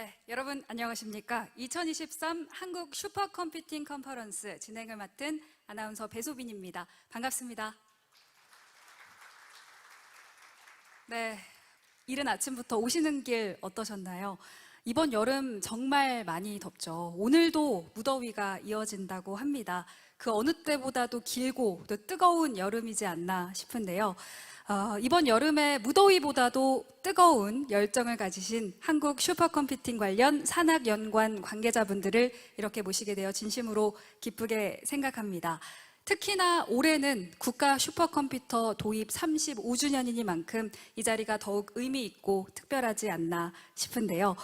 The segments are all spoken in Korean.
네, 여러분 안녕하십니까? 2023 한국 슈퍼컴퓨팅 컨퍼런스 진행을 맡은 아나운서 배소빈입니다. 반갑습니다. 네, 이른 아침부터 오시는 길 어떠셨나요? 이번 여름 정말 많이 덥죠. 오늘도 무더위가 이어진다고 합니다. 그 어느 때보다도 길고 또 뜨거운 여름이지 않나 싶은데요. 이번 여름에 무더위보다도 뜨거운 열정을 가지신 한국 슈퍼컴퓨팅 관련 산학연구원 관계자분들을 이렇게 모시게 되어 진심으로 기쁘게 생각합니다. 특히나 올해는 국가 슈퍼컴퓨터 도입 35주년이니만큼 이 자리가 더욱 의미 있고 특별하지 않나 싶은데요.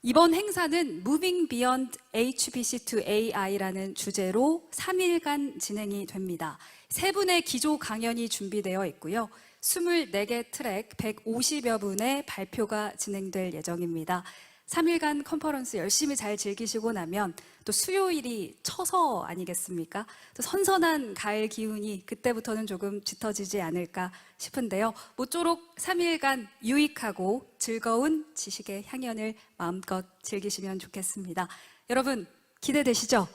이번 행사는 Moving Beyond HPC to AI라는 주제로 3일간 진행이 됩니다. 3분의 기조 강연이 준비되어 있고요. 24개 트랙 150여 분의 발표가 진행될 예정입니다. 3일간 컨퍼런스 열심히 잘 즐기시고 나면 또 수요일이 처서 아니겠습니까? 또 선선한 가을 기운이 그때부터는 조금 짙어지지 않을까 싶은데요. 모쪼록 3일간 유익하고 즐거운 지식의 향연을 마음껏 즐기시면 좋겠습니다. 여러분 기대되시죠?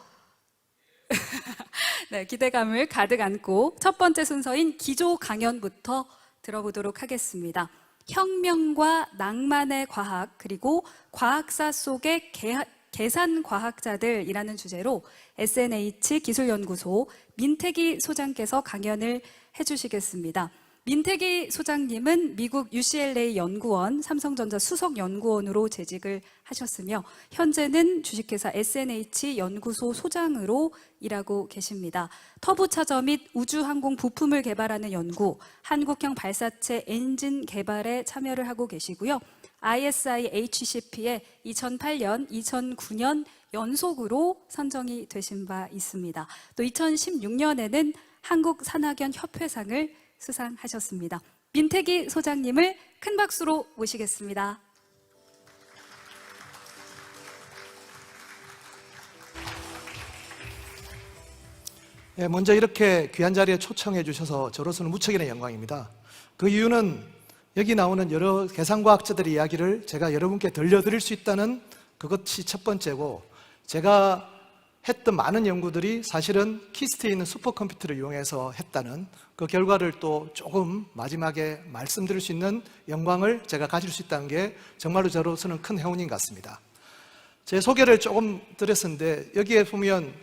네, 기대감을 가득 안고 첫 번째 순서인 기조 강연부터 들어보도록 하겠습니다. 혁명과 낭만의 과학 그리고 과학사 속의 계산과학자들이라는 주제로 SNH 기술연구소 민태기 소장께서 강연을 해주시겠습니다. 민태기 소장님은 미국 UCLA 연구원, 삼성전자 수석연구원으로 재직을 하셨으며 현재는 주식회사 SNH 연구소 소장으로 일하고 계십니다. 터보차저 및 우주항공 부품을 개발하는 연구, 한국형 발사체 엔진 개발에 참여를 하고 계시고요. ISI HCP에 2008년, 2009년 연속으로 선정이 되신 바 있습니다. 또 2016년에는 한국산학연 협회상을 수상하셨습니다. 민태기 소장님을 큰 박수로 모시겠습니다. 네, 먼저 이렇게 귀한 자리에 초청해 주셔서 저로서는 무척이나 영광입니다. 그 이유는 여기 나오는 여러 계산과학자들의 이야기를 제가 여러분께 들려드릴 수 있다는 그것이 첫 번째고, 제가 했던 많은 연구들이 사실은 키스트에 있는 슈퍼컴퓨터를 이용해서 했다는 그 결과를 또 조금 마지막에 말씀드릴 수 있는 영광을 제가 가질 수 있다는 게 정말로 저로서는 큰 행운인 것 같습니다. 제 소개를 조금 드렸었는데 여기에 보면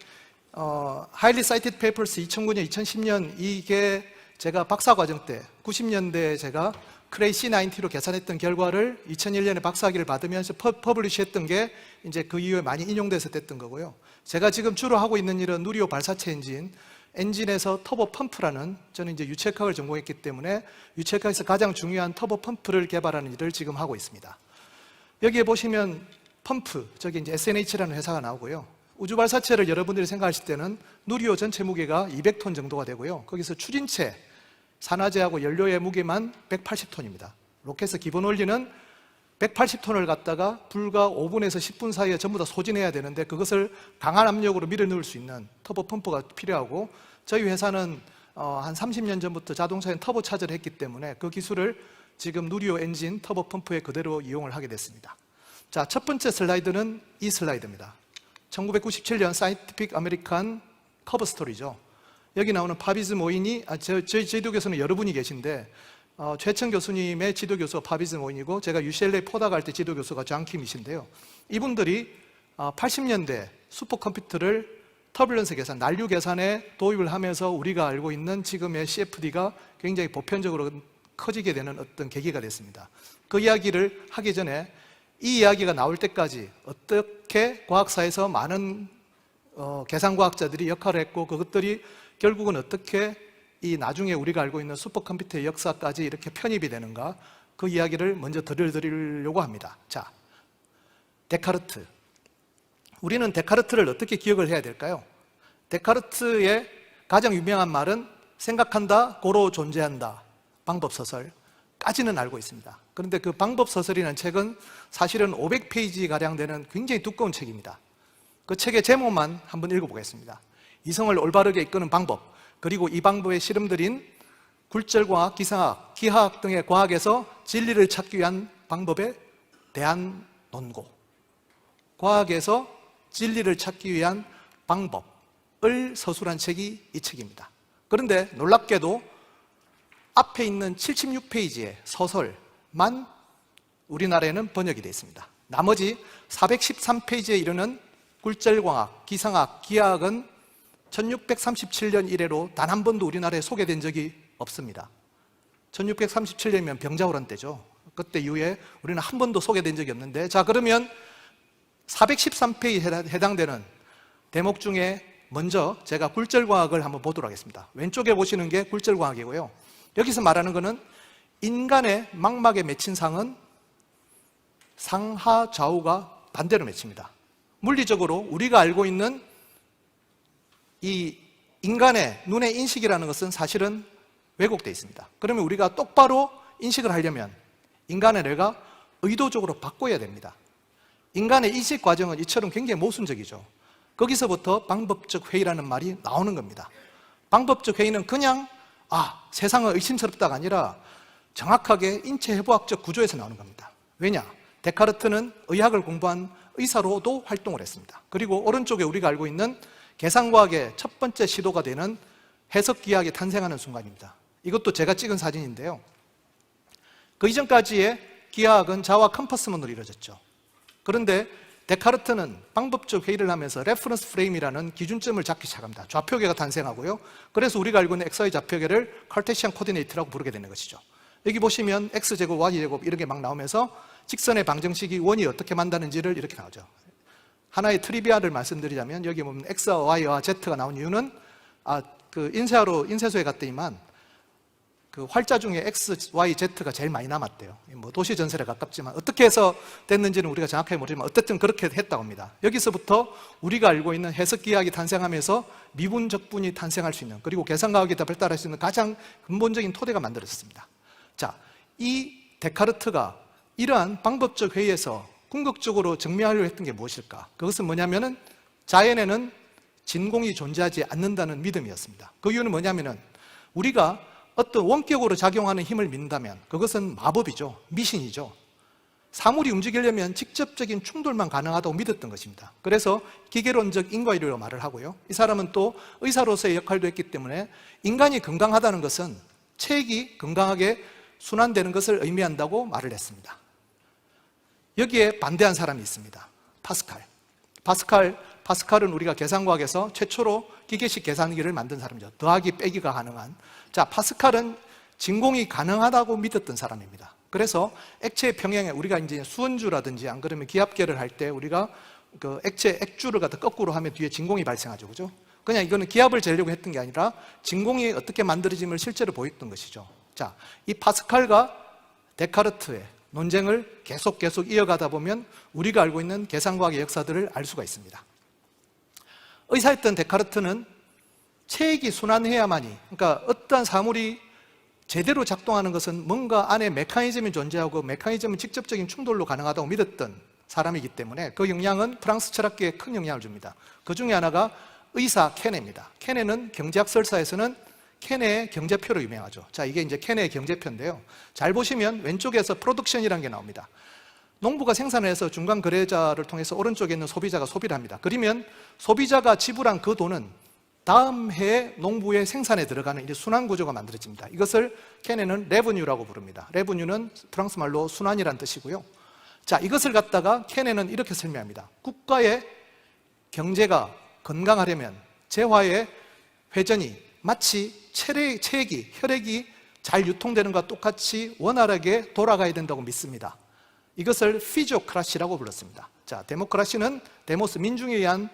Highly Cited Papers 2009년, 2010년 이게 제가 박사과정 때 90년대에 제가 크레이 C90로 계산했던 결과를 2001년에 박사학위를 받으면서 퍼블리시했던 게 이제 그 이후에 많이 인용돼서 됐던 거고요. 제가 지금 주로 하고 있는 일은 누리호 발사체 엔진에서 터보 펌프라는, 저는 이제 유체과학을 전공했기 때문에 유체과학에서 가장 중요한 터보 펌프를 개발하는 일을 지금 하고 있습니다. 여기에 보시면 펌프, 저기 이제 SNH라는 회사가 나오고요. 우주 발사체를 여러분들이 생각하실 때는 누리호 전체 무게가 200톤 정도가 되고요. 거기서 추진체, 산화제하고 연료의 무게만 180톤입니다. 로켓의 기본 원리는 180톤을 갖다가 불과 5분에서 10분 사이에 전부 다 소진해야 되는데 그것을 강한 압력으로 밀어넣을 수 있는 터보 펌프가 필요하고, 저희 회사는 한 30년 전부터 자동차에 터보 차저를 했기 때문에 그 기술을 지금 누리호 엔진 터보 펌프에 그대로 이용을 하게 됐습니다. 자, 첫 번째 슬라이드는 이 슬라이드입니다. 1997년 사이언티픽 아메리칸 커버 스토리죠. 여기 나오는 파비즈 모인이, 저희 지도교수는 여러분이 계신데 최천 교수님의 지도교수가 파비즈 모인이고, 제가 UCLA 포다 갈 때 지도교수가 장킴이신데요. 이분들이 80년대 슈퍼컴퓨터를 터뷸런스 계산, 난류 계산에 도입을 하면서 우리가 알고 있는 지금의 CFD가 굉장히 보편적으로 커지게 되는 어떤 계기가 됐습니다. 그 이야기를 하기 전에 이 이야기가 나올 때까지 어떻게 과학사에서 많은 계산과학자들이 역할을 했고, 그것들이 결국은 어떻게 이 나중에 우리가 알고 있는 슈퍼컴퓨터의 역사까지 이렇게 편입이 되는가, 그 이야기를 먼저 들려드리려고 합니다. 자, 데카르트. 우리는 데카르트를 어떻게 기억을 해야 될까요? 데카르트의 가장 유명한 말은 생각한다, 고로 존재한다, 방법서설까지는 알고 있습니다. 그런데 그 방법서설이라는 책은 사실은 500페이지가량 되는 굉장히 두꺼운 책입니다. 그 책의 제목만 한번 읽어보겠습니다. 이성을 올바르게 이끄는 방법, 그리고 이 방법에 실험들인 굴절과학, 기상학, 기하학 등의 과학에서 진리를 찾기 위한 방법에 대한 논고. 과학에서 진리를 찾기 위한 방법을 서술한 책이 이 책입니다. 그런데 놀랍게도 앞에 있는 76페이지의 소설만 우리나라에는 번역이 되어 있습니다. 나머지 413페이지에 이르는 굴절광학, 기상학, 기하학은 1637년 이래로 단 한 번도 우리나라에 소개된 적이 없습니다. 1637년이면 병자호란 때죠. 그때 이후에 우리는 한 번도 소개된 적이 없는데, 자, 그러면 413페이지에 해당되는 대목 중에 먼저 제가 굴절광학을 한번 보도록 하겠습니다. 왼쪽에 보시는 게 굴절광학이고요. 여기서 말하는 것은 인간의 망막에 맺힌 상은 상하 좌우가 반대로 맺힙니다. 물리적으로 우리가 알고 있는 이 인간의 눈의 인식이라는 것은 사실은 왜곡되어 있습니다. 그러면 우리가 똑바로 인식을 하려면 인간의 뇌가 의도적으로 바꿔야 됩니다. 인간의 인식 과정은 이처럼 굉장히 모순적이죠. 거기서부터 방법적 회의라는 말이 나오는 겁니다. 방법적 회의는 그냥 세상은 의심스럽다가 아니라 정확하게 인체 해부학적 구조에서 나오는 겁니다. 왜냐? 데카르트는 의학을 공부한 의사로도 활동을 했습니다. 그리고 오른쪽에 우리가 알고 있는 계산과학의 첫 번째 시도가 되는 해석기하학이 탄생하는 순간입니다. 이것도 제가 찍은 사진인데요. 그 이전까지의 기하학은 자와 컴퍼스문으로 이루어졌죠. 그런데 데카르트는 방법적 회의를 하면서 레퍼런스 프레임이라는 기준점을 잡기 시작합니다. 좌표계가 탄생하고요. 그래서 우리가 알고 있는 XY 좌표계를 카르테시안 코디네이트라고 부르게 되는 것이죠. 여기 보시면 X제곱, Y제곱 이렇게 막 나오면서 직선의 방정식이 원이 어떻게 만드는지를 이렇게 나오죠. 하나의 트리비아를 말씀드리자면 여기 보면 X와 Y와 Z가 나온 이유는 인쇄소에 갔더니만 그 활자 중에 X, Y, Z가 제일 많이 남았대요. 뭐 도시 전설에 가깝지만 어떻게 해서 됐는지는 우리가 정확하게 모르지만 어쨌든 그렇게 했다고 합니다. 여기서부터 우리가 알고 있는 해석기하학이 탄생하면서 미분적분이 탄생할 수 있는, 그리고 계산과학이 더 발달할 수 있는 가장 근본적인 토대가 만들어졌습니다. 자, 이 데카르트가 이러한 방법적 회의에서 궁극적으로 증명하려고 했던 게 무엇일까? 그것은 뭐냐면은 자연에는 진공이 존재하지 않는다는 믿음이었습니다. 그 이유는 뭐냐면은 우리가 어떤 원격으로 작용하는 힘을 믿는다면 그것은 마법이죠. 미신이죠. 사물이 움직이려면 직접적인 충돌만 가능하다고 믿었던 것입니다. 그래서 기계론적 인과이론으로 말을 하고요. 이 사람은 또 의사로서의 역할도 했기 때문에 인간이 건강하다는 것은 체액이 건강하게 순환되는 것을 의미한다고 말을 했습니다. 여기에 반대한 사람이 있습니다. 파스칼은 우리가 계산과학에서 최초로 기계식 계산기를 만든 사람이죠. 더하기 빼기가 가능한. 자, 파스칼은 진공이 가능하다고 믿었던 사람입니다. 그래서 액체 평형에 우리가 이제 수은주라든지 안 그러면 기압계를 할 때 우리가 그 액주를 갖다 거꾸로 하면 뒤에 진공이 발생하죠. 그죠? 그냥 이거는 기압을 재려고 했던 게 아니라 진공이 어떻게 만들어짐을 실제로 보였던 것이죠. 자, 이 파스칼과 데카르트의 논쟁을 계속 이어가다 보면 우리가 알고 있는 계산과학의 역사들을 알 수가 있습니다. 의사였던 데카르트는 체액이 순환해야만이, 그러니까 어떠한 사물이 제대로 작동하는 것은 뭔가 안에 메커니즘이 존재하고 메커니즘은 직접적인 충돌로 가능하다고 믿었던 사람이기 때문에 그 영향은 프랑스 철학계에 큰 영향을 줍니다. 그 중에 하나가 의사 케네입니다. 케네는 경제학 설사에서는 케네의 경제표로 유명하죠. 자, 이게 이제 케네의 경제표인데요. 잘 보시면 왼쪽에서 프로덕션이라는 게 나옵니다. 농부가 생산을 해서 중간 거래자를 통해서 오른쪽에 있는 소비자가 소비를 합니다. 그러면 소비자가 지불한 그 돈은 다음 해에 농부의 생산에 들어가는 이제 순환 구조가 만들어집니다. 이것을 케네는 레버뉴라고 부릅니다. 레버뉴는 프랑스 말로 순환이라는 뜻이고요. 자, 이것을 갖다가 케네는 이렇게 설명합니다. 국가의 경제가 건강하려면 재화의 회전이 마치 체액이, 혈액이 잘 유통되는 것과 똑같이 원활하게 돌아가야 된다고 믿습니다. 이것을 피지오크라시라고 불렀습니다. 자, 데모크라시는 데모스, 민중에 의한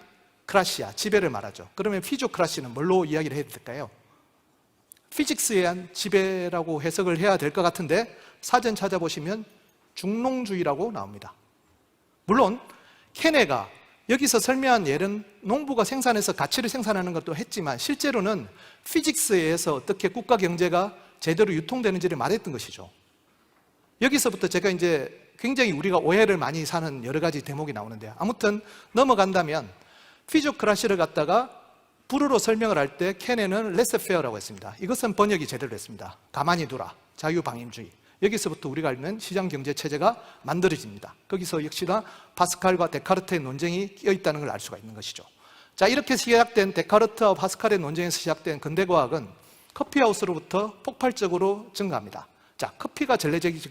크라시아, 지배를 말하죠. 그러면 피지오크라시는 뭘로 이야기를 해야 될까요? 피직스에 의한 지배라고 해석을 해야 될 것 같은데 사전 찾아보시면 중농주의라고 나옵니다. 물론 케네가 여기서 설명한 예는 농부가 생산해서 가치를 생산하는 것도 했지만 실제로는 피직스에 의해서 어떻게 국가 경제가 제대로 유통되는지를 말했던 것이죠. 여기서부터 제가 이제 굉장히 우리가 오해를 많이 사는 여러 가지 대목이 나오는데요. 아무튼 넘어간다면 피지오크라시를 갖다가 불어로 설명을 할 때 케네는 레세페어라고 했습니다. 이것은 번역이 제대로 됐습니다. 가만히 두라, 자유방임주의. 여기서부터 우리가 알는 시장 경제 체제가 만들어집니다. 거기서 역시나 파스칼과 데카르트의 논쟁이 끼어 있다는 걸 알 수가 있는 것이죠. 자, 이렇게 시작된 데카르트와 파스칼의 논쟁에서 시작된 근대과학은 커피하우스로부터 폭발적으로 증가합니다. 자, 커피가 전래되기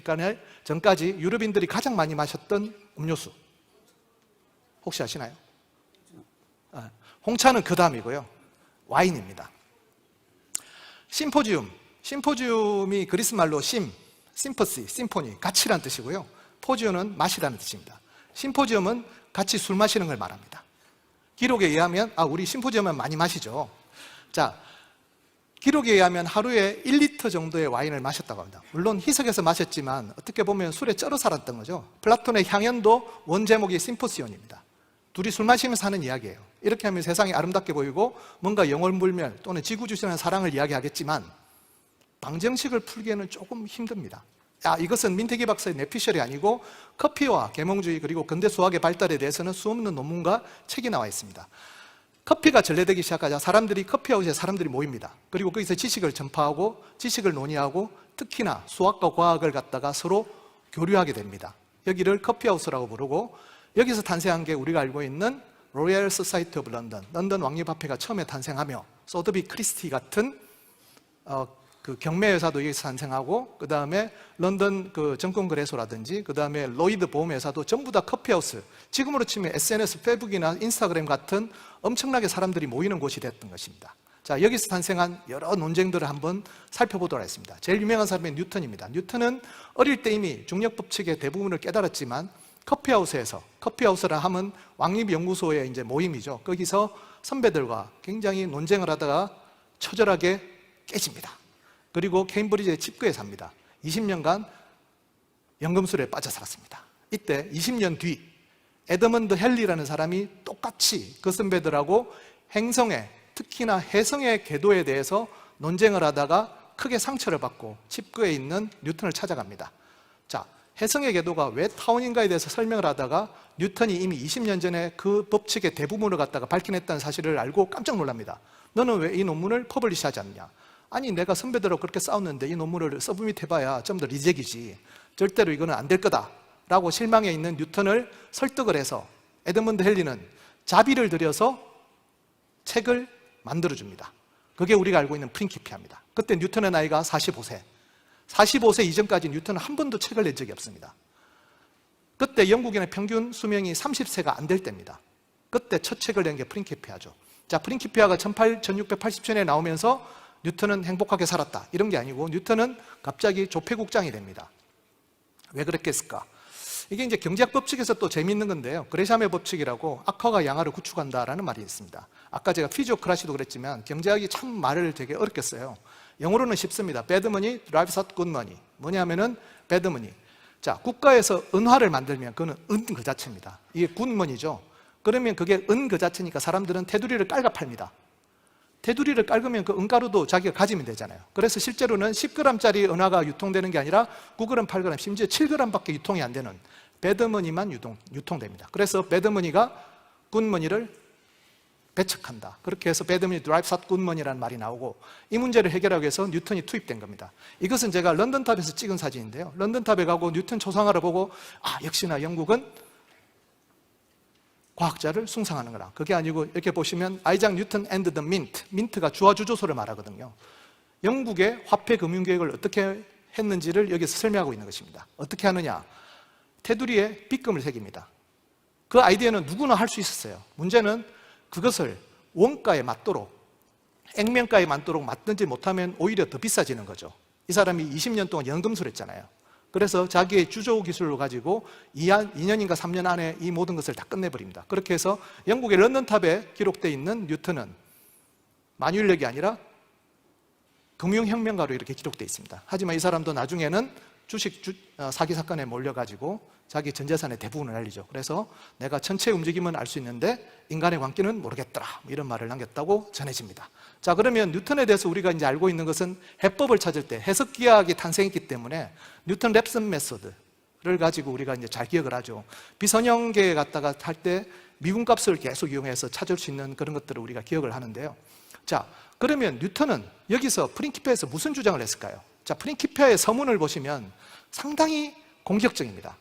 전까지 유럽인들이 가장 많이 마셨던 음료수 혹시 아시나요? 홍차는 그 다음이고요. 와인입니다. 심포지움이 그리스 말로 심퍼시, 심포니, 가치란 뜻이고요. 포지움은 맛이라는 뜻입니다. 심포지움은 같이 술 마시는 걸 말합니다. 기록에 의하면, 우리 심포지움은 많이 마시죠. 자, 기록에 의하면 하루에 1리터 정도의 와인을 마셨다고 합니다. 물론 희석해서 마셨지만 어떻게 보면 술에 쩔어 살았던 거죠. 플라톤의 향연도 원제목이 심포시온입니다. 둘이 술 마시면서 하는 이야기예요. 이렇게 하면 세상이 아름답게 보이고 뭔가 영월불멸 또는 지구주신한 사랑을 이야기하겠지만 방정식을 풀기에는 조금 힘듭니다. 이것은 민태기 박사의 내피셜이 아니고 커피와 계몽주의 그리고 근대 수학의 발달에 대해서는 수없는 논문과 책이 나와 있습니다. 커피가 전래되기 시작하자 커피하우스에 사람들이 모입니다. 그리고 거기서 지식을 전파하고 지식을 논의하고 특히나 수학과 과학을 갖다가 서로 교류하게 됩니다. 여기를 커피하우스라고 부르고 여기서 탄생한 게 우리가 알고 있는 로얄 소사이티 오브 런던 왕립화폐가 처음에 탄생하며 소더비 크리스티 같은 그 경매회사도 여기서 탄생하고 그 다음에 런던 그 증권거래소라든지 그 다음에 로이드 보험회사도 전부 다 커피하우스, 지금으로 치면 SNS, 페이북이나 인스타그램 같은 엄청나게 사람들이 모이는 곳이 됐던 것입니다. 자, 여기서 탄생한 여러 논쟁들을 한번 살펴보도록 하겠습니다. 제일 유명한 사람이 뉴턴입니다. 뉴턴은 어릴 때 이미 중력법칙의 대부분을 깨달았지만 커피하우스라 하면 왕립연구소의 이제 모임이죠. 거기서 선배들과 굉장히 논쟁을 하다가 처절하게 깨집니다. 그리고 케임브리지의 칩구에 삽니다. 20년간 연금술에 빠져 살았습니다. 이때 20년 뒤 에드먼드 헨리라는 사람이 똑같이 그 선배들하고 행성의, 특히나 해성의 궤도에 대해서 논쟁을 하다가 크게 상처를 받고 칩구에 있는 뉴턴을 찾아갑니다. 자, 해성의 궤도가 왜 타원인가에 대해서 설명을 하다가 뉴턴이 이미 20년 전에 그 법칙의 대부분을 갖다가 밝혀냈다는 사실을 알고 깜짝 놀랍니다. 너는 왜 이 논문을 퍼블리시하지 않냐? 아니, 내가 선배들하고 그렇게 싸웠는데 이 논문을 서브밋해봐야 좀 더 리젝이지. 절대로 이거는 안 될 거다 라고 실망해 있는 뉴턴을 설득을 해서 에드먼드 헨리는 자비를 들여서 책을 만들어줍니다. 그게 우리가 알고 있는 프린키피아입니다. 그때 뉴턴의 나이가 45세 이전까지 뉴턴은 한 번도 책을 낸 적이 없습니다. 그때 영국인의 평균 수명이 30세가 안 될 때입니다. 그때 첫 책을 낸 게 프린키피아죠. 자, 프린키피아가 1680년에 나오면서 뉴턴은 행복하게 살았다 이런 게 아니고 뉴턴은 갑자기 조폐국장이 됩니다. 왜 그랬겠을까? 이게 이제 경제학 법칙에서 또 재미있는 건데요. 그레샴의 법칙이라고 악화가 양화를 구축한다라는 말이 있습니다. 아까 제가 피지오크라시도 그랬지만 경제학이 참 말을 되게 어렵게 써요. 영어로는 쉽습니다. bad money drives up good money. 뭐냐면은 bad money. 자, 국가에서 은화를 만들면 그거는 은 그 자체입니다. 이게 good money죠. 그러면 그게 은 그 자체니까 사람들은 테두리를 깔아 팔니다. 테두리를 깔으면 그 은가루도 자기가 가지면 되잖아요. 그래서 실제로는 10g짜리 은화가 유통되는 게 아니라 9g, 8g, 심지어 7g밖에 유통이 안 되는 배드머니만 유통됩니다. 그래서 배드머니가 굿머니를 배척한다. 그렇게 해서 배드머니 드라이브스 핫 굿머니라는 말이 나오고 이 문제를 해결하기 위해서 뉴턴이 투입된 겁니다. 이것은 제가 런던탑에서 찍은 사진인데요. 런던탑에 가고 뉴턴 초상화를 보고 역시나 영국은 과학자를 숭상하는 거라. 그게 아니고 이렇게 보시면 아이작 뉴턴 앤드 더 민트, 민트가 주화주조소를 말하거든요. 영국의 화폐 금융계획을 어떻게 했는지를 여기서 설명하고 있는 것입니다. 어떻게 하느냐? 테두리에 빗금을 새깁니다. 그 아이디어는 누구나 할 수 있었어요. 문제는 그것을 원가에 맞도록, 액면가에 맞도록 맞든지 못하면 오히려 더 비싸지는 거죠. 이 사람이 20년 동안 연금술 했잖아요. 그래서 자기의 주조 기술을 가지고 2년인가 3년 안에 이 모든 것을 다 끝내버립니다. 그렇게 해서 영국의 런던탑에 기록되어 있는 뉴턴은 만유인력이 아니라 금융혁명가로 이렇게 기록되어 있습니다. 하지만 이 사람도 나중에는 주식 사기 사건에 몰려가지고 자기 전 재산의 대부분을 알리죠. 그래서 내가 전체 움직임은 알 수 있는데 인간의 광기는 모르겠더라 이런 말을 남겼다고 전해집니다. 자, 그러면 뉴턴에 대해서 우리가 이제 알고 있는 것은 해법을 찾을 때 해석기하학이 탄생했기 때문에 뉴턴 랩슨 메소드를 가지고 우리가 이제 잘 기억을 하죠. 비선형계에 갔다가 할 때 미분값을 계속 이용해서 찾을 수 있는 그런 것들을 우리가 기억을 하는데요. 자, 그러면 뉴턴은 여기서 프린키피아에서 무슨 주장을 했을까요? 자, 프린키피아의 서문을 보시면 상당히 공격적입니다.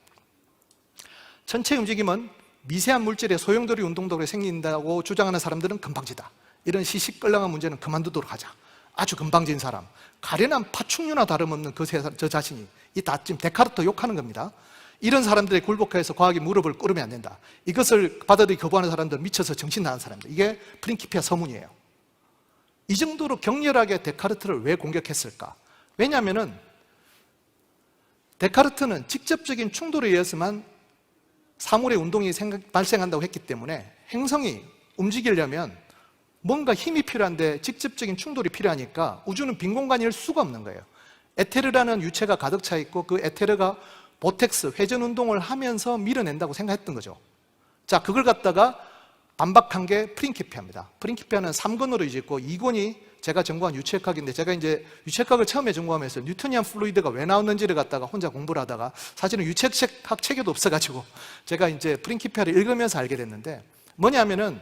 전체 움직임은 미세한 물질의 소용돌이 운동도로 생긴다고 주장하는 사람들은 건방지다. 이런 시시껄렁한 문제는 그만두도록 하자. 아주 건방진 사람, 가련한 파충류나 다름없는 저 자신이 지금 데카르트 욕하는 겁니다. 이런 사람들의 굴복해서 과학이 무릎을 꿇으면 안 된다. 이것을 받아들이 거부하는 사람들 미쳐서 정신 나간 사람들. 이게 프린키피아 서문이에요. 이 정도로 격렬하게 데카르트를 왜 공격했을까? 왜냐하면 데카르트는 직접적인 충돌에 의해서만 사물의 운동이 발생한다고 했기 때문에 행성이 움직이려면 뭔가 힘이 필요한데 직접적인 충돌이 필요하니까 우주는 빈 공간일 수가 없는 거예요. 에테르라는 유체가 가득 차 있고 그 에테르가 보텍스, 회전 운동을 하면서 밀어낸다고 생각했던 거죠. 자, 그걸 갖다가 반박한 게 프린키피아입니다. 프린키피아는 3권으로 있고 2권이 제가 전공한 유체학인데 제가 이제 유체학을 처음에 전공하면서 뉴토니안 플루이드가 왜 나왔는지를 갖다가 혼자 공부를 하다가 사실은 유체학 책에도 없어가지고 제가 이제 프린키피아를 읽으면서 알게 됐는데 뭐냐면은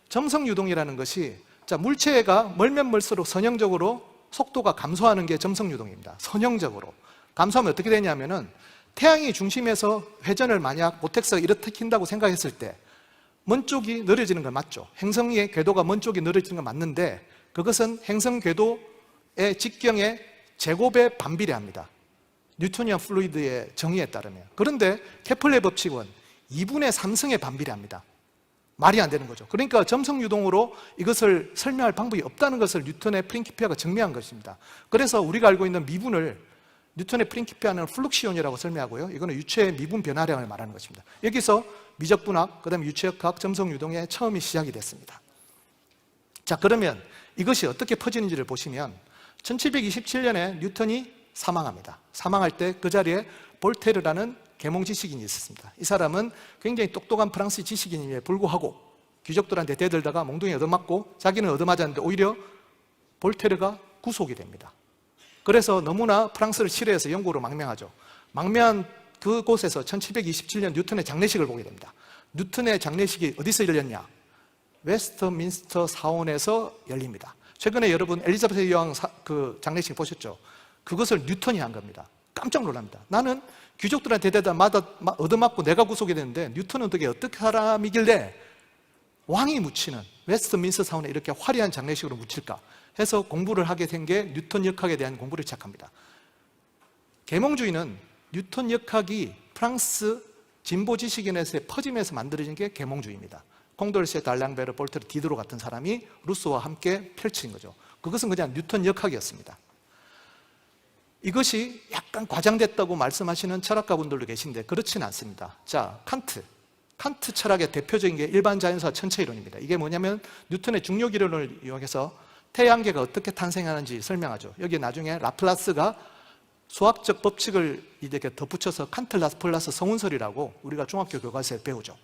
점성유동이라는 것이 자, 물체가 멀면 멀수록 선형적으로 속도가 감소하는 게 점성유동입니다. 선형적으로. 감소하면 어떻게 되냐면은 태양이 중심에서 회전을 만약 보텍스가 일으킨다고 생각했을 때 먼 쪽이 늘어지는 건 맞죠. 행성의 궤도가 먼 쪽이 늘어지는 건 맞는데 그것은 행성 궤도의 직경의 제곱에 반비례합니다. 뉴토니안 플루이드의 정의에 따르면. 그런데 케플러의 법칙은 2분의 3승에 반비례합니다. 말이 안 되는 거죠. 그러니까 점성유동으로 이것을 설명할 방법이 없다는 것을 뉴턴의 프린키피아가 증명한 것입니다. 그래서 우리가 알고 있는 미분을 뉴턴의 프린키피아는 플룩시온이라고 설명하고요. 이거는 유체의 미분 변화량을 말하는 것입니다. 여기서 미적분학, 그 다음에 유체역학, 점성유동의 처음이 시작이 됐습니다. 자, 그러면 이것이 어떻게 퍼지는지를 보시면 1727년에 뉴턴이 사망합니다. 사망할 때 그 자리에 볼테르라는 계몽 지식인이 있었습니다. 이 사람은 굉장히 똑똑한 프랑스 지식인임에 불구하고 귀족들한테 대들다가 몽둥이 얻어맞고 자기는 얻어맞았는데 오히려 볼테르가 구속이 됩니다. 그래서 너무나 프랑스를 싫어해서 영국으로 망명하죠. 망명한 그곳에서 1727년 뉴턴의 장례식을 보게 됩니다. 뉴턴의 장례식이 어디서 열렸냐? 웨스트민스터 사원에서 열립니다. 최근에 여러분 엘리자베스 여왕 그 장례식 보셨죠? 그것을 뉴턴이 한 겁니다. 깜짝 놀랍니다. 나는 귀족들한테 대다마다 얻어맞고 내가 구속이 됐는데 뉴턴은 어떻게 사람이길래 왕이 묻히는 웨스트민스터 사원에 이렇게 화려한 장례식으로 묻힐까 해서 공부를 하게 된 게 뉴턴 역학에 대한 공부를 시작합니다. 계몽주의는 뉴턴 역학이 프랑스 진보 지식인에서 퍼지면서 만들어진 게 계몽주의입니다. 콩돌세, 달랑베르, 볼테르, 디드로 같은 사람이 루소와 함께 펼친 거죠. 그것은 그냥 뉴턴 역학이었습니다. 이것이 약간 과장됐다고 말씀하시는 철학가분들도 계신데 그렇지는 않습니다. 자, 칸트 철학의 대표적인 게 일반 자연사 천체 이론입니다. 이게 뭐냐면 뉴턴의 중력 이론을 이용해서 태양계가 어떻게 탄생하는지 설명하죠. 여기 나중에 라플라스가 수학적 법칙을 이렇게 덧붙여서 칸트 라플라스 성운설이라고 우리가 중학교 교과서에 배우죠.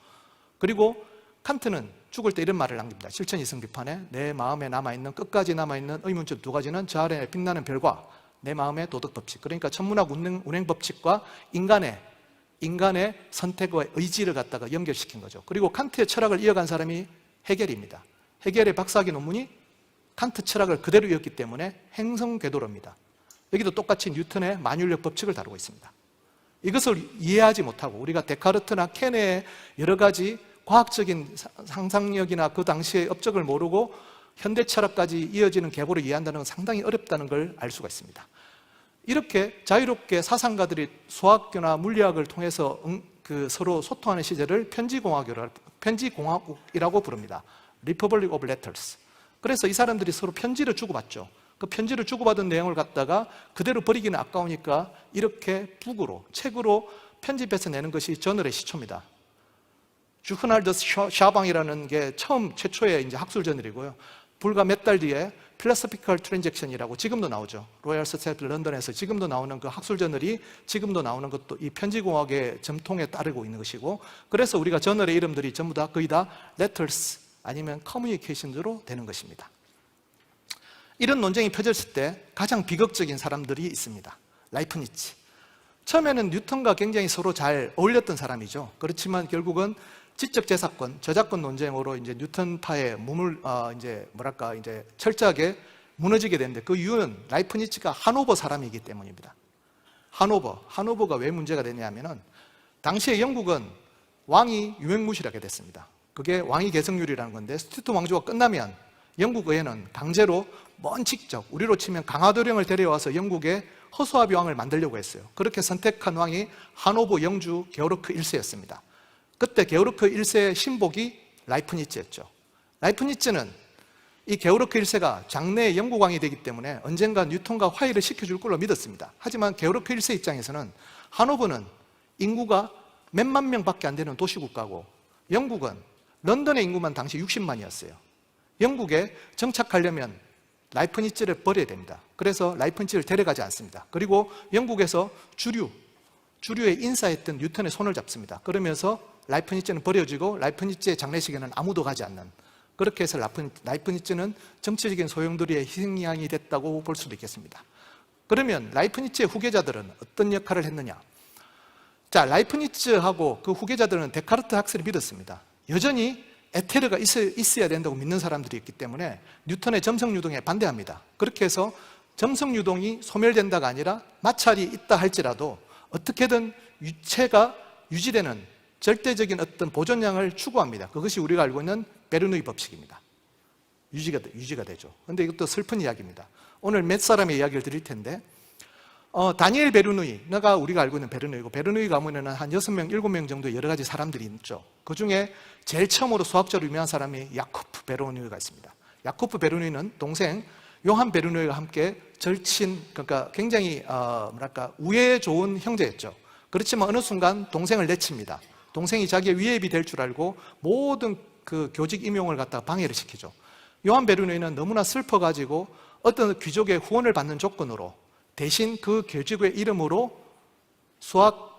그리고 칸트는 죽을 때 이런 말을 남깁니다. 실천이성 비판에 내 마음에 남아있는 끝까지 남아있는 의문점 두 가지는 저 아래 빛나는 별과 내 마음의 도덕 법칙, 그러니까 천문학 운행 법칙과 인간의 선택과 의지를 갖다가 연결시킨 거죠. 그리고 칸트의 철학을 이어간 사람이 헤겔입니다. 헤겔의 박사학위 논문이 칸트 철학을 그대로 이었기 때문에 행성궤도로입니다. 여기도 똑같이 뉴턴의 만율력 법칙을 다루고 있습니다. 이것을 이해하지 못하고 우리가 데카르트나 켄의 여러 가지 과학적인 상상력이나 그 당시의 업적을 모르고 현대 철학까지 이어지는 계보를 이해한다는 건 상당히 어렵다는 걸 알 수가 있습니다. 이렇게 자유롭게 사상가들이 수학교나 물리학을 통해서 서로 소통하는 시절을 편지공화국이라고 부릅니다. Republic of Letters. 그래서 이 사람들이 서로 편지를 주고받죠. 그 편지를 주고받은 내용을 갖다가 그대로 버리기는 아까우니까 이렇게 북으로, 책으로 편집해서 내는 것이 저널의 시초입니다. 주흐날드 샤방이라는 게 최초의 이제 학술 저널이고요. 불과 몇 달 뒤에 Philosophical Transaction이라고 지금도 나오죠. 로얄 소사이티 런던에서 지금도 나오는 그 학술 저널이 지금도 나오는 것도 이 편지공학의 전통에 따르고 있는 것이고, 그래서 우리가 저널의 이름들이 전부 다 거의 다 letters 아니면 communications로 되는 것입니다. 이런 논쟁이 펴졌을 때 가장 비극적인 사람들이 있습니다. 라이프니츠. 처음에는 뉴턴과 굉장히 서로 잘 어울렸던 사람이죠. 그렇지만 결국은 지적재산권, 저작권 논쟁으로 이제 뉴턴파의 몸을 이제 철저하게 무너지게 되는데 그 이유는 라이프니츠가 하노버 사람이기 때문입니다. 하노버가 왜 문제가 되냐면은 당시에 영국은 왕이 유명무실하게 됐습니다. 그게 왕위 계승률이라는 건데 스튜어트 왕조가 끝나면 영국 의회는 강제로 먼 직접 우리로 치면 강화도령을 데려와서 영국의 허수아비 왕을 만들려고 했어요. 그렇게 선택한 왕이 하노버 영주 게오르크 1세였습니다. 그때 게오르크 1세의 신복이 라이프니츠였죠. 라이프니츠는 이 게오르크 1세가 장래의 영국 왕이 되기 때문에 언젠가 뉴턴과 화해를 시켜줄 걸로 믿었습니다. 하지만 게오르크 1세 입장에서는 하노버는 인구가 몇만 명밖에 안 되는 도시국가고 영국은 런던의 인구만 당시 60만이었어요. 영국에 정착하려면 라이프니츠를 버려야 됩니다. 그래서 라이프니츠를 데려가지 않습니다. 그리고 영국에서 주류에 인사했던 뉴턴의 손을 잡습니다. 그러면서 라이프니츠는 버려지고 라이프니츠의 장례식에는 아무도 가지 않는, 그렇게 해서 라이프니츠는 정치적인 소용돌이의 희생양이 됐다고 볼 수도 있겠습니다. 그러면 라이프니츠의 후계자들은 어떤 역할을 했느냐? 자, 라이프니츠하고 그 후계자들은 데카르트 학설을 믿었습니다. 여전히 에테르가 있어야 된다고 믿는 사람들이 있기 때문에 뉴턴의 점성유동에 반대합니다. 그렇게 해서 점성유동이 소멸된다가 아니라 마찰이 있다 할지라도 어떻게든 유체가 유지되는 절대적인 어떤 보존량을 추구합니다. 그것이 우리가 알고 있는 베르누이 법칙입니다. 유지가 되죠. 그런데 이것도 슬픈 이야기입니다. 오늘 몇 사람의 이야기를 드릴 텐데 다니엘 베르누이가 우리가 알고 있는 베르누이고, 베르누이 가문에는 한 6명, 7명 정도의 여러 가지 사람들이 있죠. 그 중에 제일 처음으로 수학자로 유명한 사람이 야코프 베르누이가 있습니다. 야코프 베르누이는 동생 요한 베르누이와 함께 절친, 그러니까 굉장히 우애 좋은 형제였죠. 그렇지만 어느 순간 동생을 내칩니다. 동생이 자기의 위협이 될 줄 알고 모든 그 교직 임용을 갖다가 방해를 시키죠. 요한 베르누이는 너무나 슬퍼가지고 어떤 귀족의 후원을 받는 조건으로 대신 그 교직의 이름으로 수학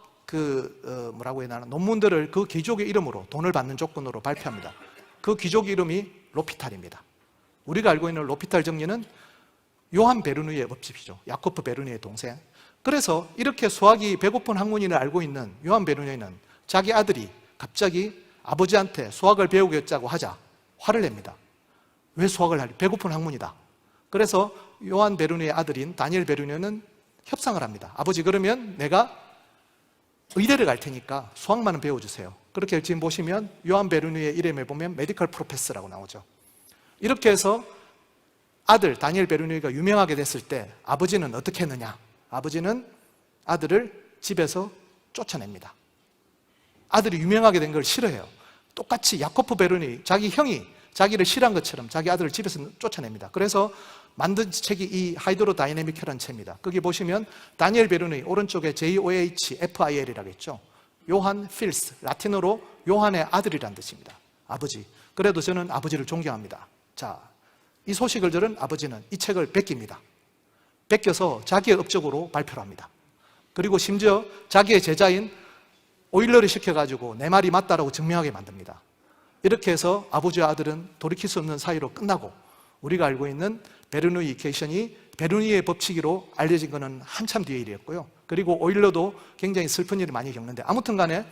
논문들을 그 귀족의 이름으로 돈을 받는 조건으로 발표합니다. 그 귀족 이름이 로피탈입니다. 우리가 알고 있는 로피탈 정리는 요한 베르누이의 법집이죠. 야코프 베르누이의 동생. 그래서 이렇게 수학이 배고픈 학문인을 알고 있는 요한 베르누이는 자기 아들이 갑자기 아버지한테 수학을 배우겠다고 하자 화를 냅니다. 왜 수학을 하리? 배고픈 학문이다. 그래서 요한 베르누이의 아들인 다니엘 베르누이는 협상을 합니다. 아버지, 그러면 내가 의대를 갈 테니까 수학만은 배워주세요. 그렇게 지금 보시면 요한 베르누이의 이름에 보면 메디컬 프로페서라고 나오죠. 이렇게 해서 아들 다니엘 베르누이가 유명하게 됐을 때 아버지는 어떻게 했느냐? 아버지는 아들을 집에서 쫓아냅니다. 아들이 유명하게 된 걸 싫어해요. 똑같이 야코프 베르누이, 자기 형이 자기를 싫어한 것처럼 자기 아들을 집에서 쫓아냅니다. 그래서 만든 책이 이 하이드로다이내믹이라는 책입니다. 거기 보시면 다니엘 베르누이, 오른쪽에 JOHFIL이라고 했죠. 요한 필스, 라틴어로 요한의 아들이라는 뜻입니다. 아버지. 그래도 저는 아버지를 존경합니다. 자, 이 소식을 들은 아버지는 이 책을 베낍니다. 베껴서 자기의 업적으로 발표를 합니다. 그리고 심지어 자기의 제자인 오일러를 시켜가지고 내 말이 맞다라고 증명하게 만듭니다. 이렇게 해서 아버지와 아들은 돌이킬 수 없는 사이로 끝나고, 우리가 알고 있는 베르누이 이퀘이션이 베르누이의 법칙으로 알려진 것은 한참 뒤의 일이었고요. 그리고 오일러도 굉장히 슬픈 일을 많이 겪는데, 아무튼 간에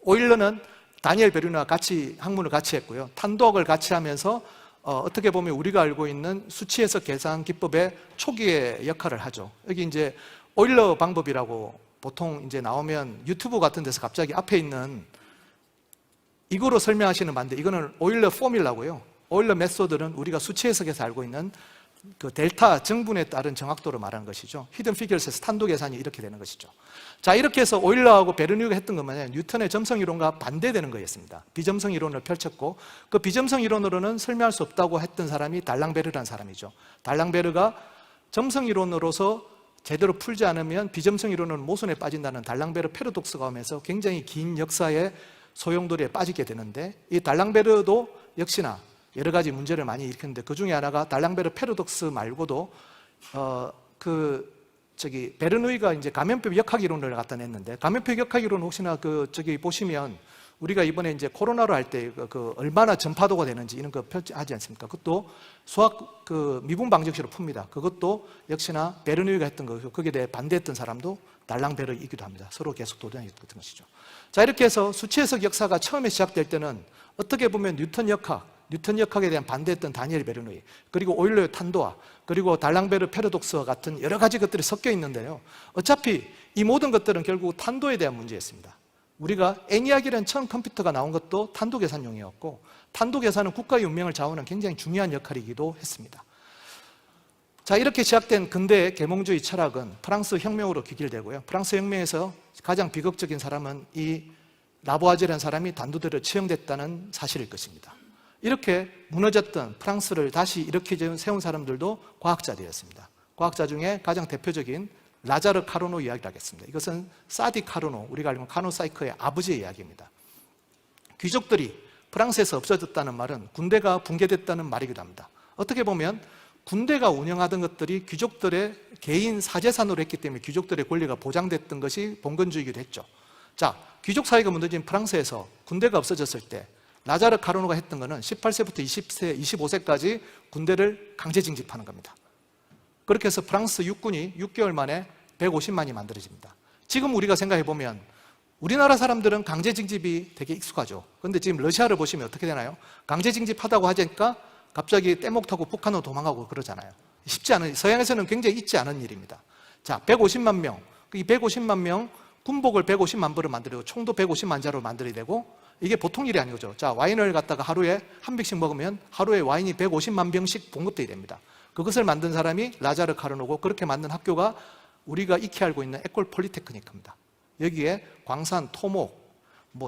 오일러는 다니엘 베르누이와 같이 학문을 같이 했고요. 탄도학을 같이 하면서 어떻게 보면 우리가 알고 있는 수치해석 계산 기법의 초기의 역할을 하죠. 여기 이제 오일러 방법이라고 보통 이제 나오면 유튜브 같은 데서 갑자기 앞에 있는 이거로 설명하시는 반대, 이거는 오일러 포뮬라고요. 오일러 메소드는 우리가 수치 해석에서 알고 있는 그 델타 정분에 따른 정확도를 말하는 것이죠. 히든 피겨스에서 탄도 계산이 이렇게 되는 것이죠. 자, 이렇게 해서 오일러하고 베르누이가 했던 것만 뉴턴의 점성 이론과 반대되는 거였습니다. 비점성 이론을 펼쳤고, 그 비점성 이론으로는 설명할 수 없다고 했던 사람이 달랑베르라는 사람이죠. 달랑베르가 점성 이론으로서 제대로 풀지 않으면 비점성 이론은 모순에 빠진다는 달랑베르 패러독스가 오면서 굉장히 긴 역사의 소용돌이에 빠지게 되는데, 이 달랑베르도 역시나 여러 가지 문제를 많이 일으켰는데, 그 중에 하나가 달랑베르 패러독스 말고도 베르누이가 이제 감염병 역학 이론을 갖다 냈는데, 감염병 역학 이론 혹시나 보시면 우리가 이번에 이제 코로나로 할 때 얼마나 전파도가 되는지 이런 거 펼치하지 않습니까? 그것도 수학 미분 방정식으로 풉니다. 그것도 역시나 베르누이가 했던 거고, 거기에 대해 반대했던 사람도 달랑베르이기도 합니다. 서로 계속 도전했던 것이죠. 자, 이렇게 해서 수치 해석 역사가 처음에 시작될 때는 어떻게 보면 뉴턴 역학, 뉴턴 역학에 대한 반대했던 다니엘 베르누이, 그리고 오일러의 탄도와, 그리고 달랑베르 패러독스와 같은 여러 가지 것들이 섞여 있는데요. 어차피 이 모든 것들은 결국 탄도에 대한 문제였습니다. 우리가 ENIAC이라는 처음 컴퓨터가 나온 것도 탄도 계산용이었고, 탄도 계산은 국가의 운명을 좌우하는 굉장히 중요한 역할이기도 했습니다. 자, 이렇게 시작된 근대의 계몽주의 철학은 프랑스 혁명으로 귀결되고요. 프랑스 혁명에서 가장 비극적인 사람은 이 라보아제라는 사람이 단두대로 처형됐다는 사실일 것입니다. 이렇게 무너졌던 프랑스를 다시 이렇게 세운 사람들도 과학자들이었습니다. 과학자 중에 가장 대표적인 라자르 카르노 이야기를 하겠습니다. 이것은 사디 카르노, 우리가 알고 있는 카노 사이커의 아버지의 이야기입니다. 귀족들이 프랑스에서 없어졌다는 말은 군대가 붕괴됐다는 말이기도 합니다. 어떻게 보면 군대가 운영하던 것들이 귀족들의 개인 사재산으로 했기 때문에 귀족들의 권리가 보장됐던 것이 봉건주의이기도 했죠. 자, 귀족 사회가 무너진 프랑스에서 군대가 없어졌을 때 라자르 카르노가 했던 것은 18세부터 20세, 25세까지 군대를 강제 징집하는 겁니다. 그렇게 해서 프랑스 육군이 6개월 만에 150만이 만들어집니다. 지금 우리가 생각해 보면 우리나라 사람들은 강제 징집이 되게 익숙하죠. 그런데 지금 러시아를 보시면 어떻게 되나요? 강제 징집하다고 하니까 갑자기 떼목 타고 북한으로 도망가고 그러잖아요. 쉽지 않은, 서양에서는 굉장히 있지 않은 일입니다. 자, 150만 명, 이 150만 명 군복을 150만 벌을 만들고 총도 150만 자로 만들어야 되고, 이게 보통 일이 아니죠. 자, 와인을 갖다가 하루에 한 병씩 먹으면 하루에 와인이 150만 병씩 공급돼야 됩니다. 그것을 만든 사람이 라자르 카르노고, 그렇게 만든 학교가 우리가 익히 알고 있는 에콜 폴리테크니크입니다. 여기에 광산, 토목,